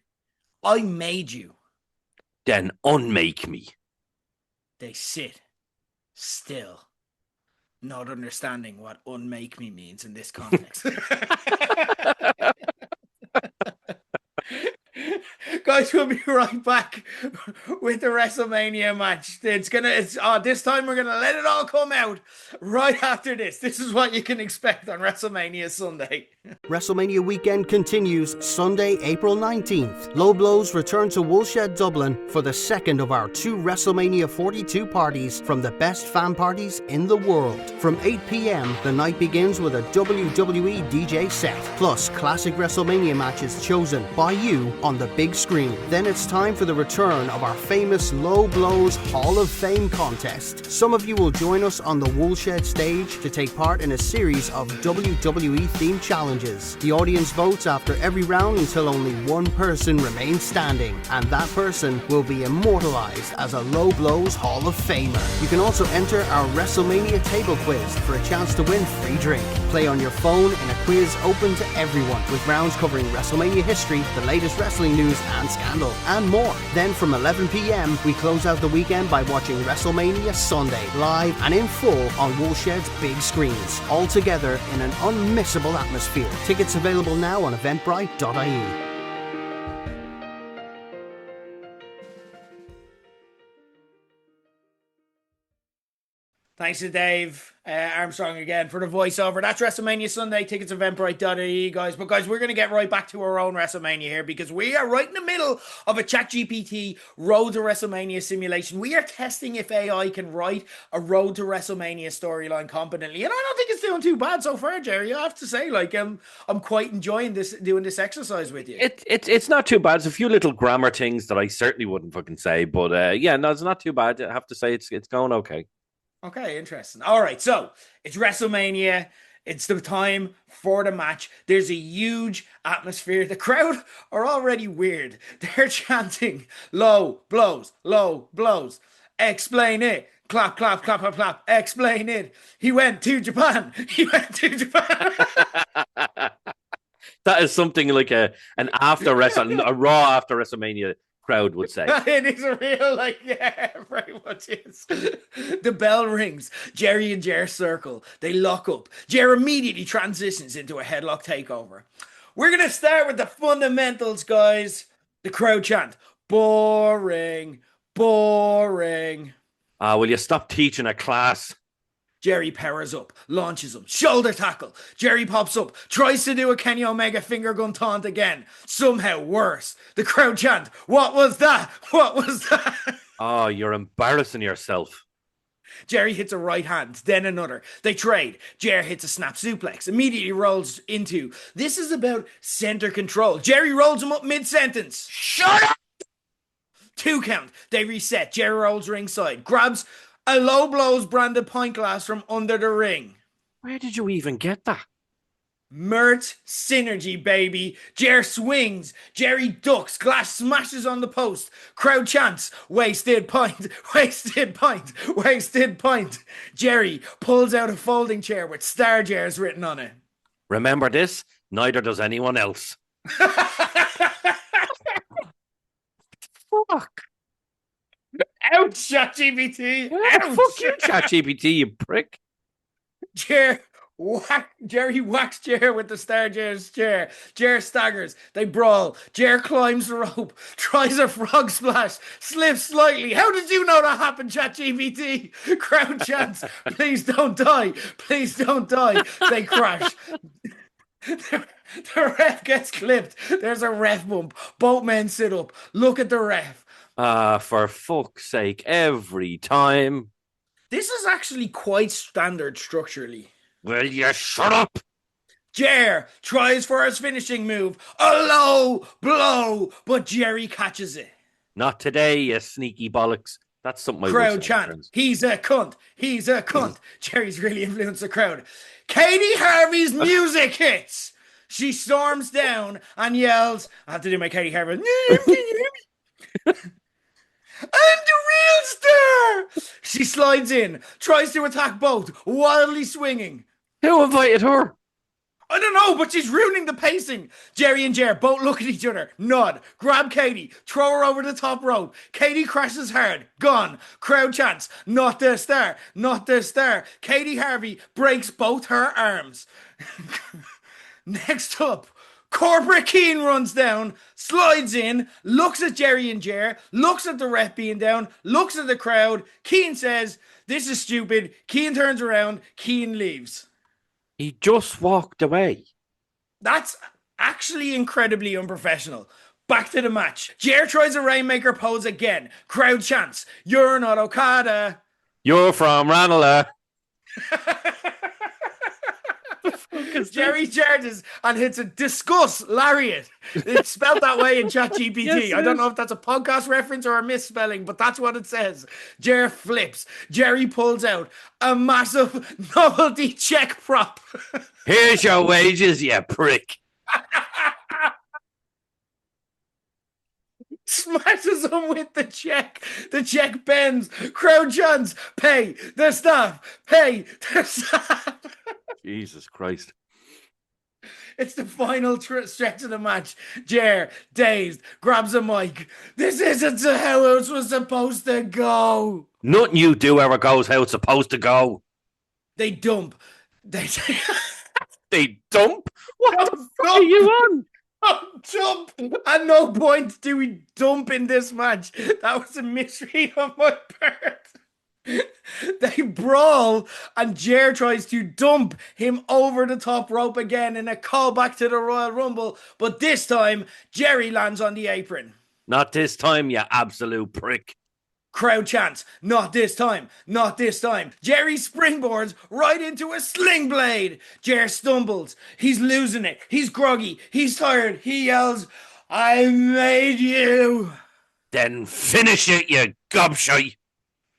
Speaker 1: I made you.
Speaker 2: Then unmake me.
Speaker 1: They sit still, not understanding what unmake me means in this context. Guys, we'll be right back with the WrestleMania match. This time we're gonna let it all come out right after this. This is what you can expect on WrestleMania Sunday.
Speaker 5: WrestleMania Weekend continues Sunday, April 19th. Low Blows return to Woolshed, Dublin for the second of our 2 WrestleMania 42 parties from the best fan parties in the world. From 8 p.m, the night begins with a WWE DJ set, plus classic WrestleMania matches chosen by you on the big screen. Then it's time for the return of our famous Low Blows Hall of Fame contest. Some of you will join us on the Woolshed stage to take part in a series of WWE themed challenges. The audience votes after every round until only one person remains standing, and that person will be immortalized as a Low Blows Hall of Famer. You can also enter our WrestleMania table quiz for a chance to win free drink. Play on your phone in a quiz open to everyone, with rounds covering WrestleMania history, the latest wrestling news and scandal, and more. Then from 11 p.m, we close out the weekend by watching WrestleMania Sunday, live and in full on Woolshed's big screens, all together in an unmissable atmosphere. Tickets available now on eventbrite.ie.
Speaker 1: Thanks to Dave Armstrong again for the voiceover. That's WrestleMania Sunday. Tickets at eventbrite.ie, guys. But guys, we're going to get right back to our own WrestleMania here because we are right in the middle of a ChatGPT Road to WrestleMania simulation. We are testing if AI can write a Road to WrestleMania storyline competently, and I don't think it's doing too bad so far, Jerry. I have to say, like, I'm quite enjoying doing this exercise with you.
Speaker 2: It's not too bad. There's a few little grammar things that I certainly wouldn't fucking say, but yeah, no, it's not too bad. I have to say it's going okay.
Speaker 1: Okay, interesting. All right, so it's WrestleMania. It's the time for the match. There's a huge atmosphere. The crowd are already weird. They're chanting low blows, low blows. Explain it. Clap, clap, clap, clap, clap. Explain it. He went to Japan. He went to Japan.
Speaker 2: That is something like a Raw after WrestleMania crowd would say.
Speaker 1: It is a real, like, yeah, very much is. The bell rings. Gerry and Ger circle. They lock up. Ger immediately transitions into a headlock takeover. We're going to start with the fundamentals, guys. The crowd chant, boring, boring.
Speaker 2: Will you stop teaching a class?
Speaker 1: Gerry powers up, launches him, shoulder tackle. Gerry pops up, tries to do a Kenny Omega finger gun taunt again. Somehow worse. The crowd chant, what was that? What was that?
Speaker 2: Oh, you're embarrassing yourself.
Speaker 1: Gerry hits a right hand, then another. They trade. Ger hits a snap suplex, immediately rolls into. This is about center control. Gerry rolls him up mid-sentence. Shut up! 2 count. They reset. Gerry rolls ringside, grabs a low blows branded pint glass from under the ring.
Speaker 2: Where did you even get that?
Speaker 1: Mert synergy, baby. Ger swings. Gerry ducks. Glass smashes on the post. Crowd chants, wasted point, wasted point, wasted point. Gerry pulls out a folding chair with Star Jers written on it.
Speaker 2: Remember this? Neither does anyone else. Fuck.
Speaker 1: Ouch, ChatGPT. Ouch.
Speaker 2: Fuck you, ChatGPT, you prick.
Speaker 1: Gerry whacks Ger with the Star Jer's chair. Ger staggers. They brawl. Ger climbs the rope. Tries a frog splash. Slips slightly. How did you know that happened, ChatGPT? Crowd chants, please don't die. Please don't die. They crash. The ref gets clipped. There's a ref bump. Both men sit up. Look at the ref.
Speaker 2: For fuck's sake, every time.
Speaker 1: This is actually quite standard structurally.
Speaker 2: Will you shut up?
Speaker 1: Ger tries for his finishing move. A low blow, but Gerry catches it.
Speaker 2: Not today, you sneaky bollocks. That's something I
Speaker 1: Crowd chant, he's a cunt. He's a cunt. Gerry's really influenced the crowd. Katie Harvey's music hits. She storms down and yells, I have to do my Katie Harvey. I'm the real star! She slides in, tries to attack both, wildly swinging.
Speaker 2: Who invited her?
Speaker 1: I don't know, but she's ruining the pacing. Gerry and Ger both look at each other, nod, grab Katie, throw her over the top rope. Katie crashes hard, gone. Crowd chants, not the star, not the star. Katie Harvey breaks both her arms. Next up, Corporate Keane runs down, slides in, looks at Gerry and Ger, looks at the ref being down, looks at the crowd. Keane says, this is stupid. Keane turns around. Keane leaves.
Speaker 2: He just walked away.
Speaker 1: That's actually incredibly unprofessional. Back to the match. Ger tries a Rainmaker pose again. Crowd chants, you're not Okada.
Speaker 2: You're from Ranelagh.
Speaker 1: Gerry charges and hits a discuss lariat. It's spelled that way in ChatGPT.
Speaker 2: Yes,
Speaker 1: I don't know if that's a podcast reference or a misspelling, but that's what it says. Ger flips. Gerry pulls out a massive novelty check prop.
Speaker 2: Here's your wages, you prick.
Speaker 1: Smashes him with the check. The check bends. Crowd chants, pay the staff. Pay the staff.
Speaker 2: Jesus Christ.
Speaker 1: It's the final stretch of the match. Ger, dazed, grabs a mic. This isn't how it was supposed to go.
Speaker 2: Nothing you do ever goes how it's supposed to go.
Speaker 1: They dump.
Speaker 2: They dump? What the fuck are you on?
Speaker 1: Jump! At no point do we dump in this match. That was a mystery on my part. They brawl, and Jer tries to dump him over the top rope again in a callback to the Royal Rumble, but this time, Gerry lands on the apron.
Speaker 2: Not this time, you absolute prick.
Speaker 1: Crowd chants, not this time, not this time. Gerry springboards right into a sling blade. Jer stumbles. He's losing it. He's groggy. He's tired. He yells, I made you.
Speaker 2: Then finish it, you gobshite.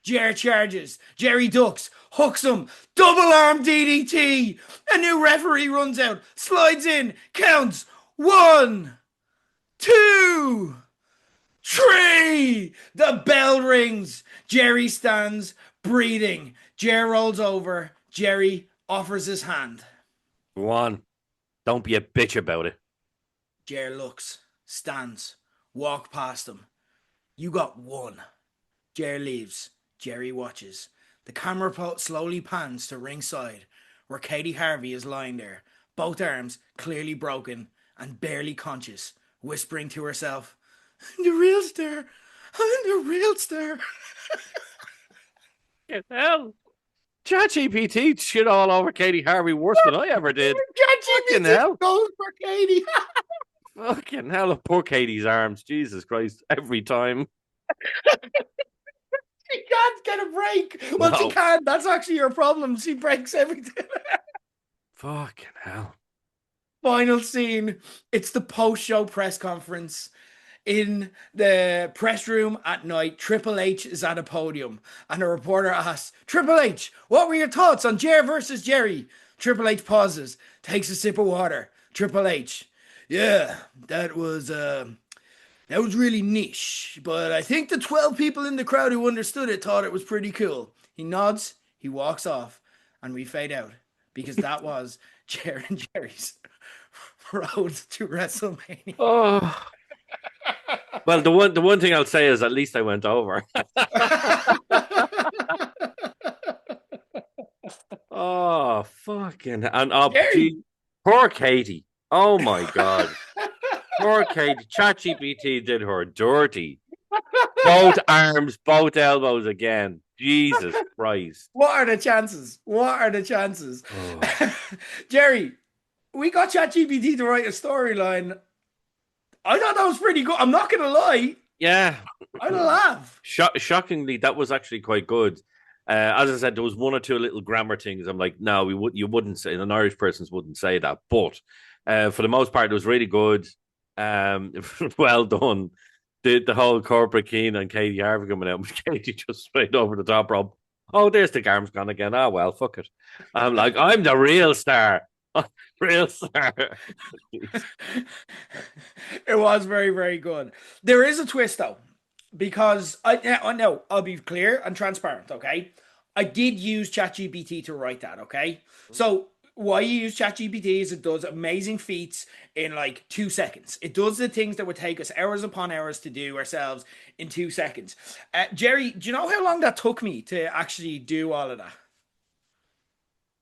Speaker 1: Jer charges. Gerry ducks. Hooks him. Double arm DDT. A new referee runs out. Slides in. Counts. 1, 2, 3! The bell rings. Gerry stands, breathing. Jer rolls over. Gerry offers his hand.
Speaker 2: Go on. Don't be a bitch about it.
Speaker 1: Jer looks, stands, walk past him. You got one. Jer leaves. Gerry watches. The camera slowly pans to ringside, where Katie Harvey is lying there, both arms clearly broken and barely conscious, whispering to herself, I'm the real star. I'm the real star.
Speaker 2: Get hell. ChatGPT shit all over Katie Harvey worse than I ever did. Fucking hell.
Speaker 1: Goes for Katie.
Speaker 2: Fucking hell, poor Katie's arms. Jesus Christ. Every time.
Speaker 1: She can't get a break. Well,
Speaker 2: No.
Speaker 1: she can. That's actually her problem. She breaks everything.
Speaker 2: Fucking hell.
Speaker 1: Final scene. It's the post-show press conference. In the press room at night, Triple H is at a podium, and a reporter asks, Triple H, what were your thoughts on Jer versus Gerry? Triple H pauses, takes a sip of water. Triple H, yeah, that was really niche, but I think the 12 people in the crowd who understood it thought it was pretty cool. He nods, he walks off, and we fade out, because that was Jer and Gerry's road to WrestleMania.
Speaker 2: Oh. Well, the one thing I'll say is at least I went over. Oh, fucking. And gee, poor Katie. Oh, my God. Poor Katie. ChatGPT did her dirty. Both arms, both elbows again. Jesus Christ.
Speaker 1: What are the chances? What are the chances? Oh. Gerry, we got ChatGPT to write a storyline. I thought that was pretty good. I'm not going to lie.
Speaker 2: Yeah.
Speaker 1: I'd laugh.
Speaker 2: Shockingly, that was actually quite good. As I said, there was one or two little grammar things. I'm like, no, you wouldn't say, an Irish person wouldn't say that. But for the most part, it was really good. Well done. The whole corporate Keen and Katie Harvey coming out, Katie just straight over the top rope. Oh, there's the arms gone again. Ah, well, fuck it. I'm like, I'm the real star. Real star.
Speaker 1: It was very, very good. There is a twist though, because I know I'll be clear and transparent. Okay, I did use ChatGPT to write that. Okay, so why you use ChatGPT is it does amazing feats in like 2 seconds. It does the things that would take us hours upon hours to do ourselves in 2 seconds. Gerry, do you know how long that took me to actually do all of that?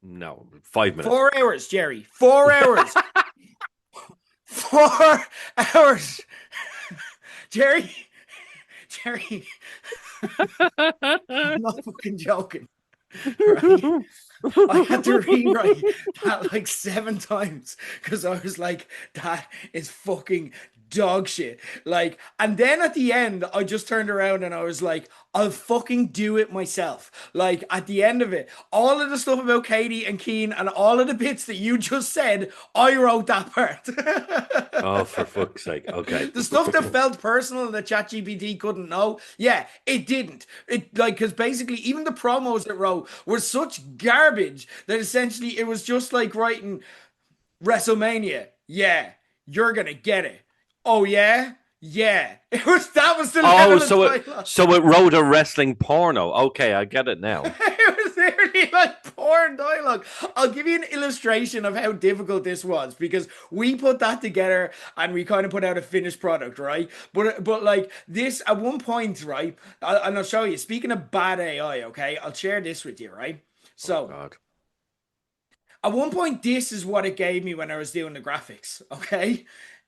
Speaker 2: No, 5 minutes.
Speaker 1: 4 hours, Gerry. 4 hours. 4 hours. Gerry. I'm not fucking joking. Right? I had to rewrite that like 7 times because I was like, that is fucking dog shit. Like, and then at the end, I just turned around and I was like, I'll fucking do it myself. Like, at the end of it, all of the stuff about Katie and Keen and all of the bits that you just said, I wrote that part.
Speaker 2: Oh, for fuck's sake. Okay.
Speaker 1: The stuff that felt personal that ChatGPT couldn't know, yeah, it didn't. It, like, because basically even the promos it wrote were such garbage that essentially it was just like writing WrestleMania. Yeah, you're gonna get it. Oh yeah, yeah. That was the level of
Speaker 2: so it wrote a wrestling porno. Okay, I get it now.
Speaker 1: It was literally like porn dialogue. I'll give you an illustration of how difficult this was because we put that together and we kind of put out a finished product, right? But like this at one point, right? And I'll show you. Speaking of bad AI, okay, I'll share this with you, right? So.
Speaker 2: Oh, God.
Speaker 1: At one point, this is what it gave me when I was doing the graphics, okay?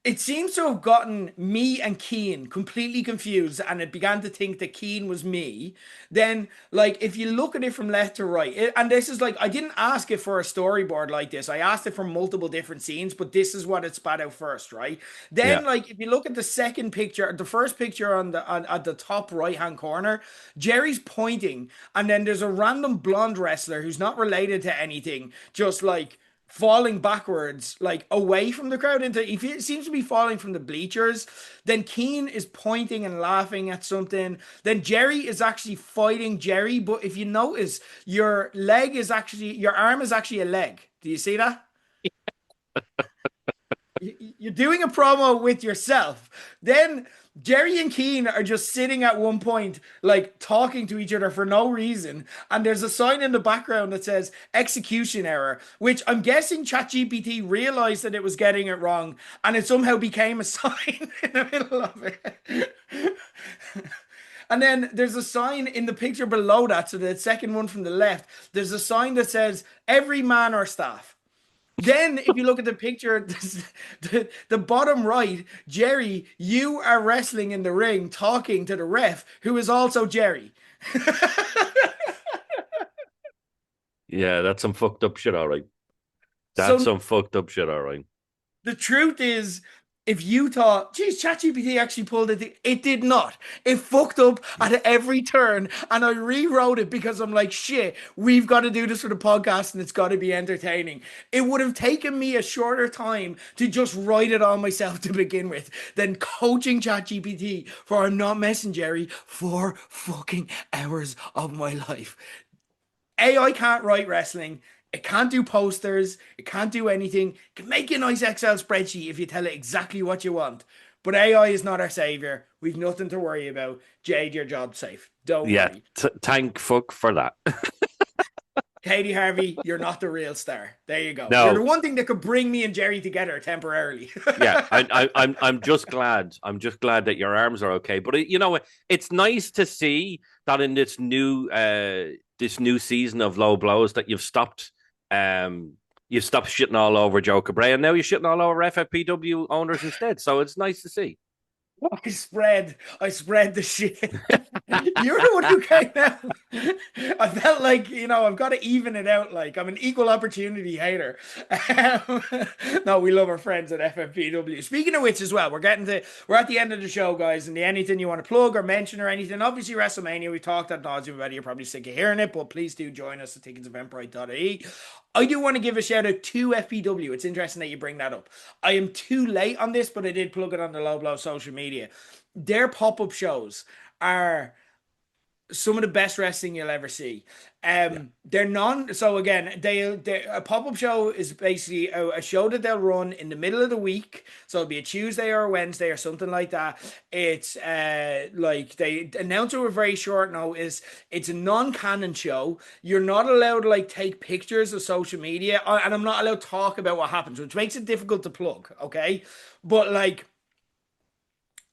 Speaker 1: It seems to have gotten me and Keen completely confused, and it began to think that Keen was me. Then, like, if you look at it from left to right, and this is like, I didn't ask it for a storyboard like this. I asked it for multiple different scenes, but this is what it spat out first, right?
Speaker 2: Yeah.
Speaker 1: Then, like, if you look at the second picture, the first picture at the top right hand corner, Jerry's pointing, and then there's a random blonde wrestler who's not related to anything, just like falling backwards, like away from the crowd into he seems to be falling from the bleachers. Then Keen is pointing and laughing at something. Then Jerry is actually fighting Jerry, but if you notice, your arm is actually a leg. Do you see that? You're doing a promo with yourself. Then Jerry and Keen are just sitting at one point, like talking to each other for no reason. And there's a sign in the background that says execution error, which I'm guessing ChatGPT realized that it was getting it wrong and it somehow became a sign in the middle of it. And then there's a sign in the picture below that. So the second one from the left, there's a sign that says every man or staff. Then, if you look at the picture, the bottom right, Jerry, you are wrestling in the ring, talking to the ref, who is also Jerry.
Speaker 2: Yeah, that's some fucked up shit, all right.
Speaker 1: So
Speaker 2: That's some fucked up shit, all right.
Speaker 1: the truth is, if you thought, geez, ChatGPT actually pulled it did not. It fucked up at every turn, and I rewrote it because I'm like, shit, we've got to do this for the podcast, and it's got to be entertaining. It would have taken me a shorter time to just write it all myself to begin with than coaching ChatGPT for I'm not messing Jerry 4 fucking hours of my life. AI can't write wrestling. It can't do posters. It can't do anything. It can make you a nice Excel spreadsheet if you tell it exactly what you want. But AI is not our savior. We've nothing to worry about. Jade, your job's safe. Don't
Speaker 2: Yeah,
Speaker 1: worry.
Speaker 2: thank fuck for that.
Speaker 1: Katie Harvey, you're not the real star. There you go.
Speaker 2: No.
Speaker 1: You're the one thing that could bring me and Jerry together temporarily.
Speaker 2: Yeah, I'm just glad. I'm just glad that your arms are okay. But you know, it's nice to see that in this new season of Low Blows that you've stopped shitting all over Joe Cabray, and now you're shitting all over FFPW owners instead. So it's nice to see.
Speaker 1: I spread the shit. You're the one who came out. I felt like, I've got to even it out. Like, I'm an equal opportunity hater. No, we love our friends at FFPW. Speaking of which, as well, we're at the end of the show, guys. And anything you want to plug or mention or anything, obviously WrestleMania, we talked ad nauseum about it. You're probably sick of hearing it, but please do join us at tickets@eventbrite.ie. I do want to give a shout out to FPW. It's interesting that you bring that up. I am too late on this, but I did plug it on the Low Blow social media. Their pop-up shows are some of the best wrestling you'll ever see. They're so again, a pop-up show is basically a show that they'll run in the middle of the week. So it'll be a Tuesday or a Wednesday or something like that. It's like they announce it with very short notice. It's a non-canon show. You're not allowed to like take pictures of social media, and I'm not allowed to talk about what happens, which makes it difficult to plug. Okay, but like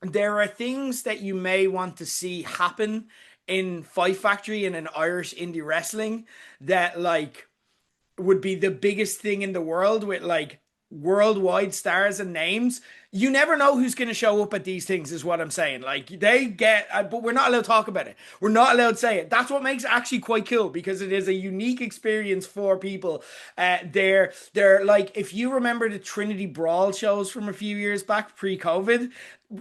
Speaker 1: there are things that you may want to see happen in Fight Factory and in Irish indie wrestling that like would be the biggest thing in the world with like worldwide stars and names. You never know who's going to show up at these things is what I'm saying. Like but we're not allowed to talk about it. We're not allowed to say it. That's what makes it actually quite cool because it is a unique experience for people. They're like, if you remember the Trinity Brawl shows from a few years back pre-COVID,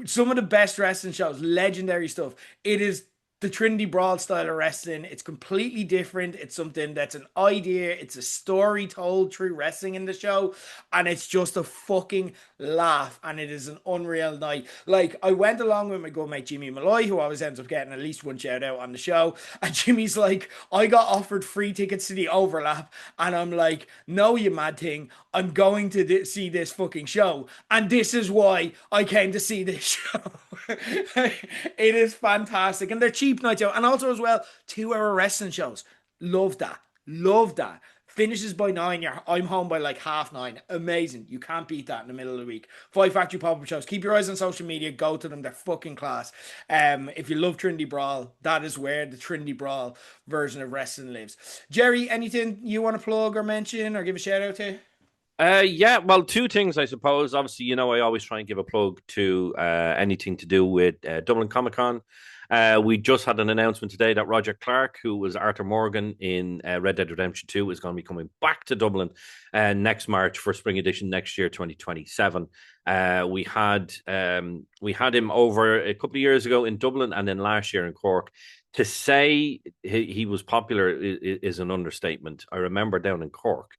Speaker 1: some of the best wrestling shows, legendary stuff. It is the Trinity Brawl style of wrestling. It's completely different. It's something that's an idea. It's a story told through wrestling in the show. And it's just a fucking laugh. And it is an unreal night. Like, I went along with my good mate Jimmy Malloy, who always ends up getting at least one shout out on the show. And Jimmy's like, I got offered free tickets to the overlap. And I'm like, no, you mad thing. I'm going to see this fucking show. And this is why I came to see this show. It is fantastic. And they're cheap nights out, and also as well 2-hour wrestling shows. Love that. Finishes by 9. I'm home by like 9:30. Amazing. You can't beat that in the middle of the week. Fight Factory pop-up shows. Keep your eyes on social media. Go to them. They're fucking class. If you love Trinity Brawl, that is where the Trinity Brawl version of wrestling lives. Jerry, anything you want to plug or mention or give a shout out to?
Speaker 2: Yeah, well, two things, I suppose. Obviously, I always try and give a plug to anything to do with Dublin Comic Con. We just had an announcement today that Roger Clark, who was Arthur Morgan in Red Dead Redemption 2, is going to be coming back to Dublin next March for Spring Edition next year, 2027. We had him over a couple of years ago in Dublin and then last year in Cork. To say he was popular is an understatement. I remember down in Cork,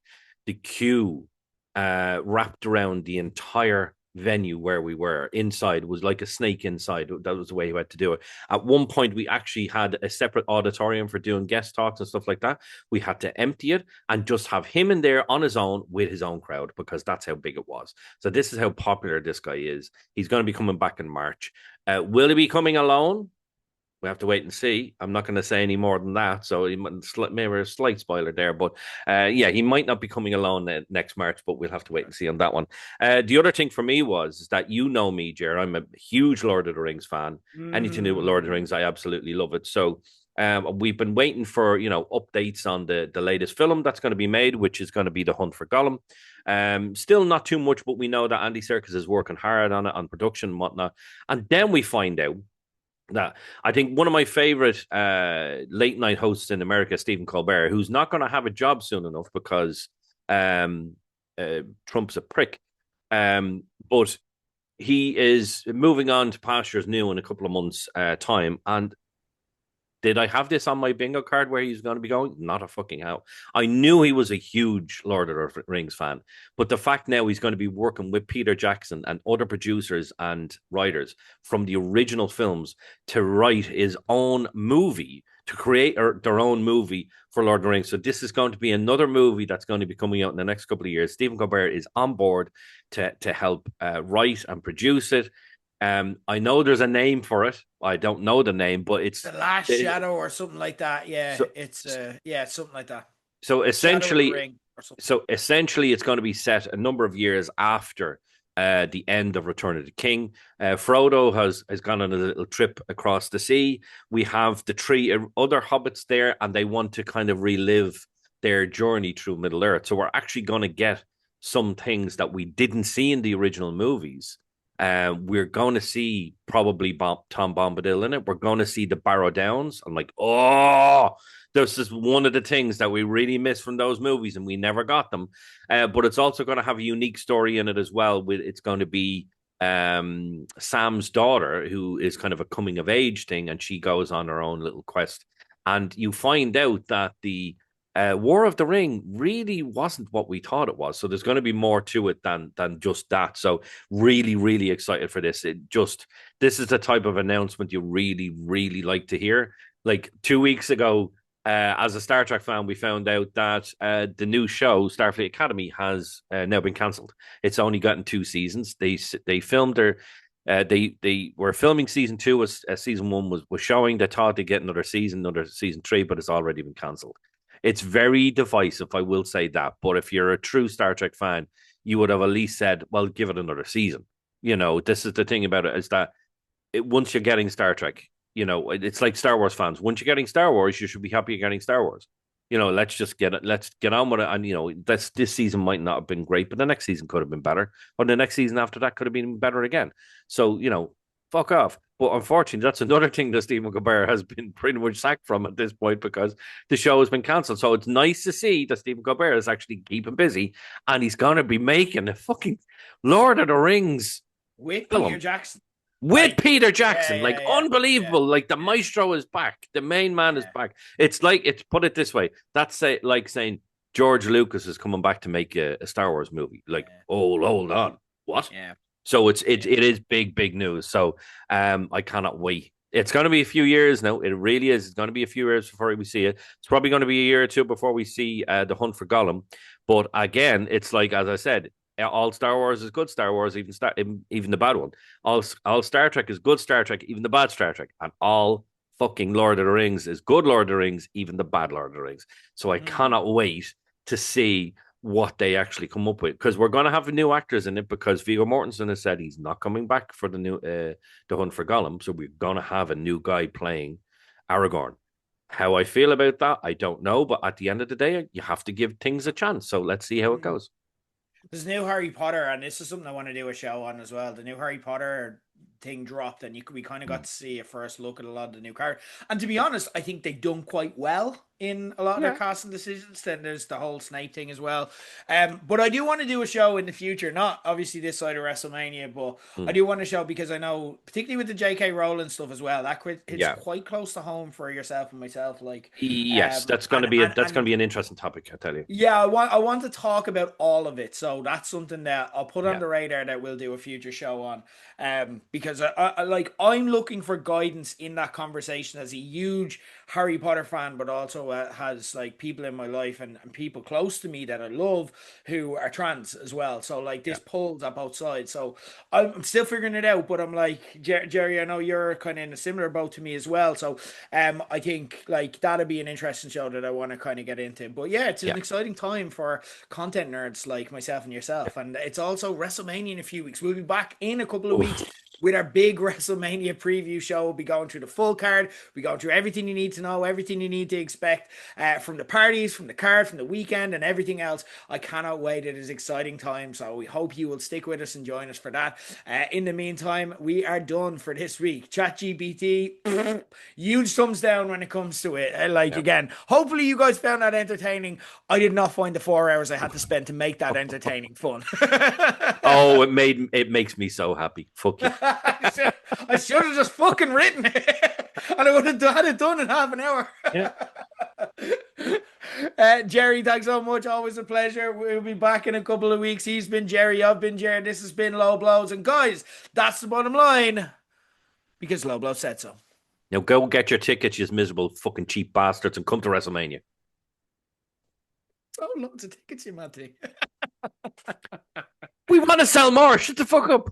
Speaker 2: the queue wrapped around the entire venue where we were. Inside was like a snake inside. That was the way he had to do it. At one point, we actually had a separate auditorium for doing guest talks and stuff like that. We had to empty it and just have him in there on his own with his own crowd because that's how big it was. So this is how popular this guy is. He's going to be coming back in March. Will he be coming alone? We have to wait and see. I'm not going to say any more than that. So maybe a slight spoiler there. But yeah, he might not be coming alone next March, but we'll have to wait and see on that one. The other thing for me is that me, Ger. I'm a huge Lord of the Rings fan. Anything to do with Lord of the Rings, I absolutely love it. So we've been waiting for, updates on the latest film that's going to be made, which is going to be The Hunt for Gollum. Still not too much, but we know that Andy Serkis is working hard on it, on production and whatnot. And then we find out that I think one of my favorite late night hosts in America, Stephen Colbert, who's not going to have a job soon enough because Trump's a prick. But he is moving on to pastures new in a couple of months' time. And did I have this on my bingo card where he's going to be going? Not a fucking how. I knew he was a huge Lord of the Rings fan, but the fact now he's going to be working with Peter Jackson and other producers and writers from the original films to write his own movie, to create their own movie for Lord of the Rings. So this is going to be another movie that's going to be coming out in the next couple of years. Stephen Colbert is on board to help write and produce it. I know there's a name for it. I don't know the name, but it's
Speaker 1: The Last Shadow or something like that. Yeah, so, it's something like that.
Speaker 2: So essentially, it's going to be set a number of years after the end of Return of the King. Frodo has gone on a little trip across the sea. We have the three other hobbits there, and they want to kind of relive their journey through Middle Earth. So we're actually going to get some things that we didn't see in the original movies. We're going to see probably Tom Bombadil in it. We're going to see the Barrow Downs. I'm like, this is one of the things that we really missed from those movies, and we never got them. But it's also going to have a unique story in it as well. It's going to be Sam's daughter, who is kind of a coming of age thing, and she goes on her own little quest. And you find out that the War of the Ring really wasn't what we thought it was. So there's going to be more to it than just that. So really, really excited for this. This is the type of announcement you really, really like to hear. Like 2 weeks ago, as a Star Trek fan, we found out that the new show, Starfleet Academy, has now been cancelled. It's only gotten 2 seasons. They filmed their they were filming season 2 as season 1 was showing. They thought they'd get another season 3, but it's already been cancelled. It's very divisive, I will say that. But if you're a true Star Trek fan, you would have at least said, well, give it another season. This is the thing about it, is that once you're getting Star Trek, it's like Star Wars fans. Once you're getting Star Wars, you should be happy you're getting Star Wars. Let's just get it. Let's get on with it. And, this season might not have been great, but the next season could have been better. Or the next season after that could have been better again. So, fuck off. But unfortunately, that's another thing that Stephen Colbert has been pretty much sacked from at this point, because the show has been cancelled. So it's nice to see that Stephen Colbert is actually keeping busy, and he's going to be making a fucking Lord of the Rings
Speaker 1: with
Speaker 2: film.
Speaker 1: Peter Jackson.
Speaker 2: Peter Jackson, unbelievable. Like, the maestro is back. The main man is back. It's put it this way. That's like saying George Lucas is coming back to make a Star Wars movie. Like, hold on. What?
Speaker 1: Yeah.
Speaker 2: So it is big news. So I cannot wait. It's going to be a few years now. It really is. It's going to be a few years before we see it. It's probably going to be a year or two before we see The Hunt for Gollum. But again, it's like, as I said, all Star Wars is good Star Wars, even the bad one. All Star Trek is good Star Trek, even the bad Star Trek. And all fucking Lord of the Rings is good Lord of the Rings, even the bad Lord of the Rings. So I cannot wait to see what they actually come up with, because we're going to have new actors in it, because Viggo Mortensen has said he's not coming back for the new The Hunt for Gollum. So we're going to have a new guy playing Aragorn. How I feel about that, I don't know. But at the end of the day, you have to give things a chance. So let's see how it goes.
Speaker 1: There's new Harry Potter, and this is something I want to do a show on as well. The new Harry Potter thing dropped, and we kind of got to see a first look at a lot of the new characters. And to be honest, I think they've done quite well in a lot of their
Speaker 2: Yeah.
Speaker 1: casting decisions. Then there's the whole Snape thing as well. But I do want to do a show in the future, not obviously this side of WrestleMania, but I
Speaker 2: Mm.
Speaker 1: do want to show because I know, particularly with the J.K. Rowling stuff as well, that it's
Speaker 2: Yeah.
Speaker 1: quite close to home for yourself and myself. Like,
Speaker 2: Yes, that's going to be
Speaker 1: and
Speaker 2: that's going to be an interesting topic, I tell you.
Speaker 1: yeah, I want to talk about all of it. So that's something that I'll put on
Speaker 2: Yeah.
Speaker 1: the radar that we'll do a future show on. Because I'm looking for guidance in that conversation as a huge Harry Potter fan, but also has like people in my life and people close to me that I love who are trans as well. So like this
Speaker 2: Yeah.
Speaker 1: pulls at both sides. So I'm still figuring it out, but I'm like Jerry, I know you're kind of in a similar boat to me as well. So I think like that'd be an interesting show that I want to kind of get into. But yeah, it's an
Speaker 2: Yeah.
Speaker 1: exciting time for content nerds like myself and yourself. And it's also WrestleMania in a few weeks. We'll be back in a couple of weeks
Speaker 2: Oof.
Speaker 1: with our big WrestleMania preview show. We'll be going through the full card. We'll be going through everything you need to know, everything you need to expect from the parties, from the card, from the weekend, and everything else. I cannot wait. It is exciting time. So we hope you will stick with us and join us for that. In the meantime, we are done for this week. ChatGPT, huge thumbs down when it comes to it.
Speaker 2: Yeah.
Speaker 1: Again, hopefully you guys found that entertaining. I did not find the 4 hours I had to spend to make that entertaining fun.
Speaker 2: Oh, it makes me so happy. Fuck you.
Speaker 1: I should have just fucking written it, and I would have had it done in half an hour.
Speaker 2: Yeah.
Speaker 1: Jerry, thanks so much. Always a pleasure. We'll be back in a couple of weeks. He's been Jerry. I've been Jerry. This has been Low Blows. And guys, that's the bottom line because Low Blow said so.
Speaker 2: Now go get your tickets, you miserable fucking cheap bastards, and come to WrestleMania.
Speaker 1: Oh, loads of tickets, you Matty.
Speaker 2: We want to sell more. Shut the fuck up.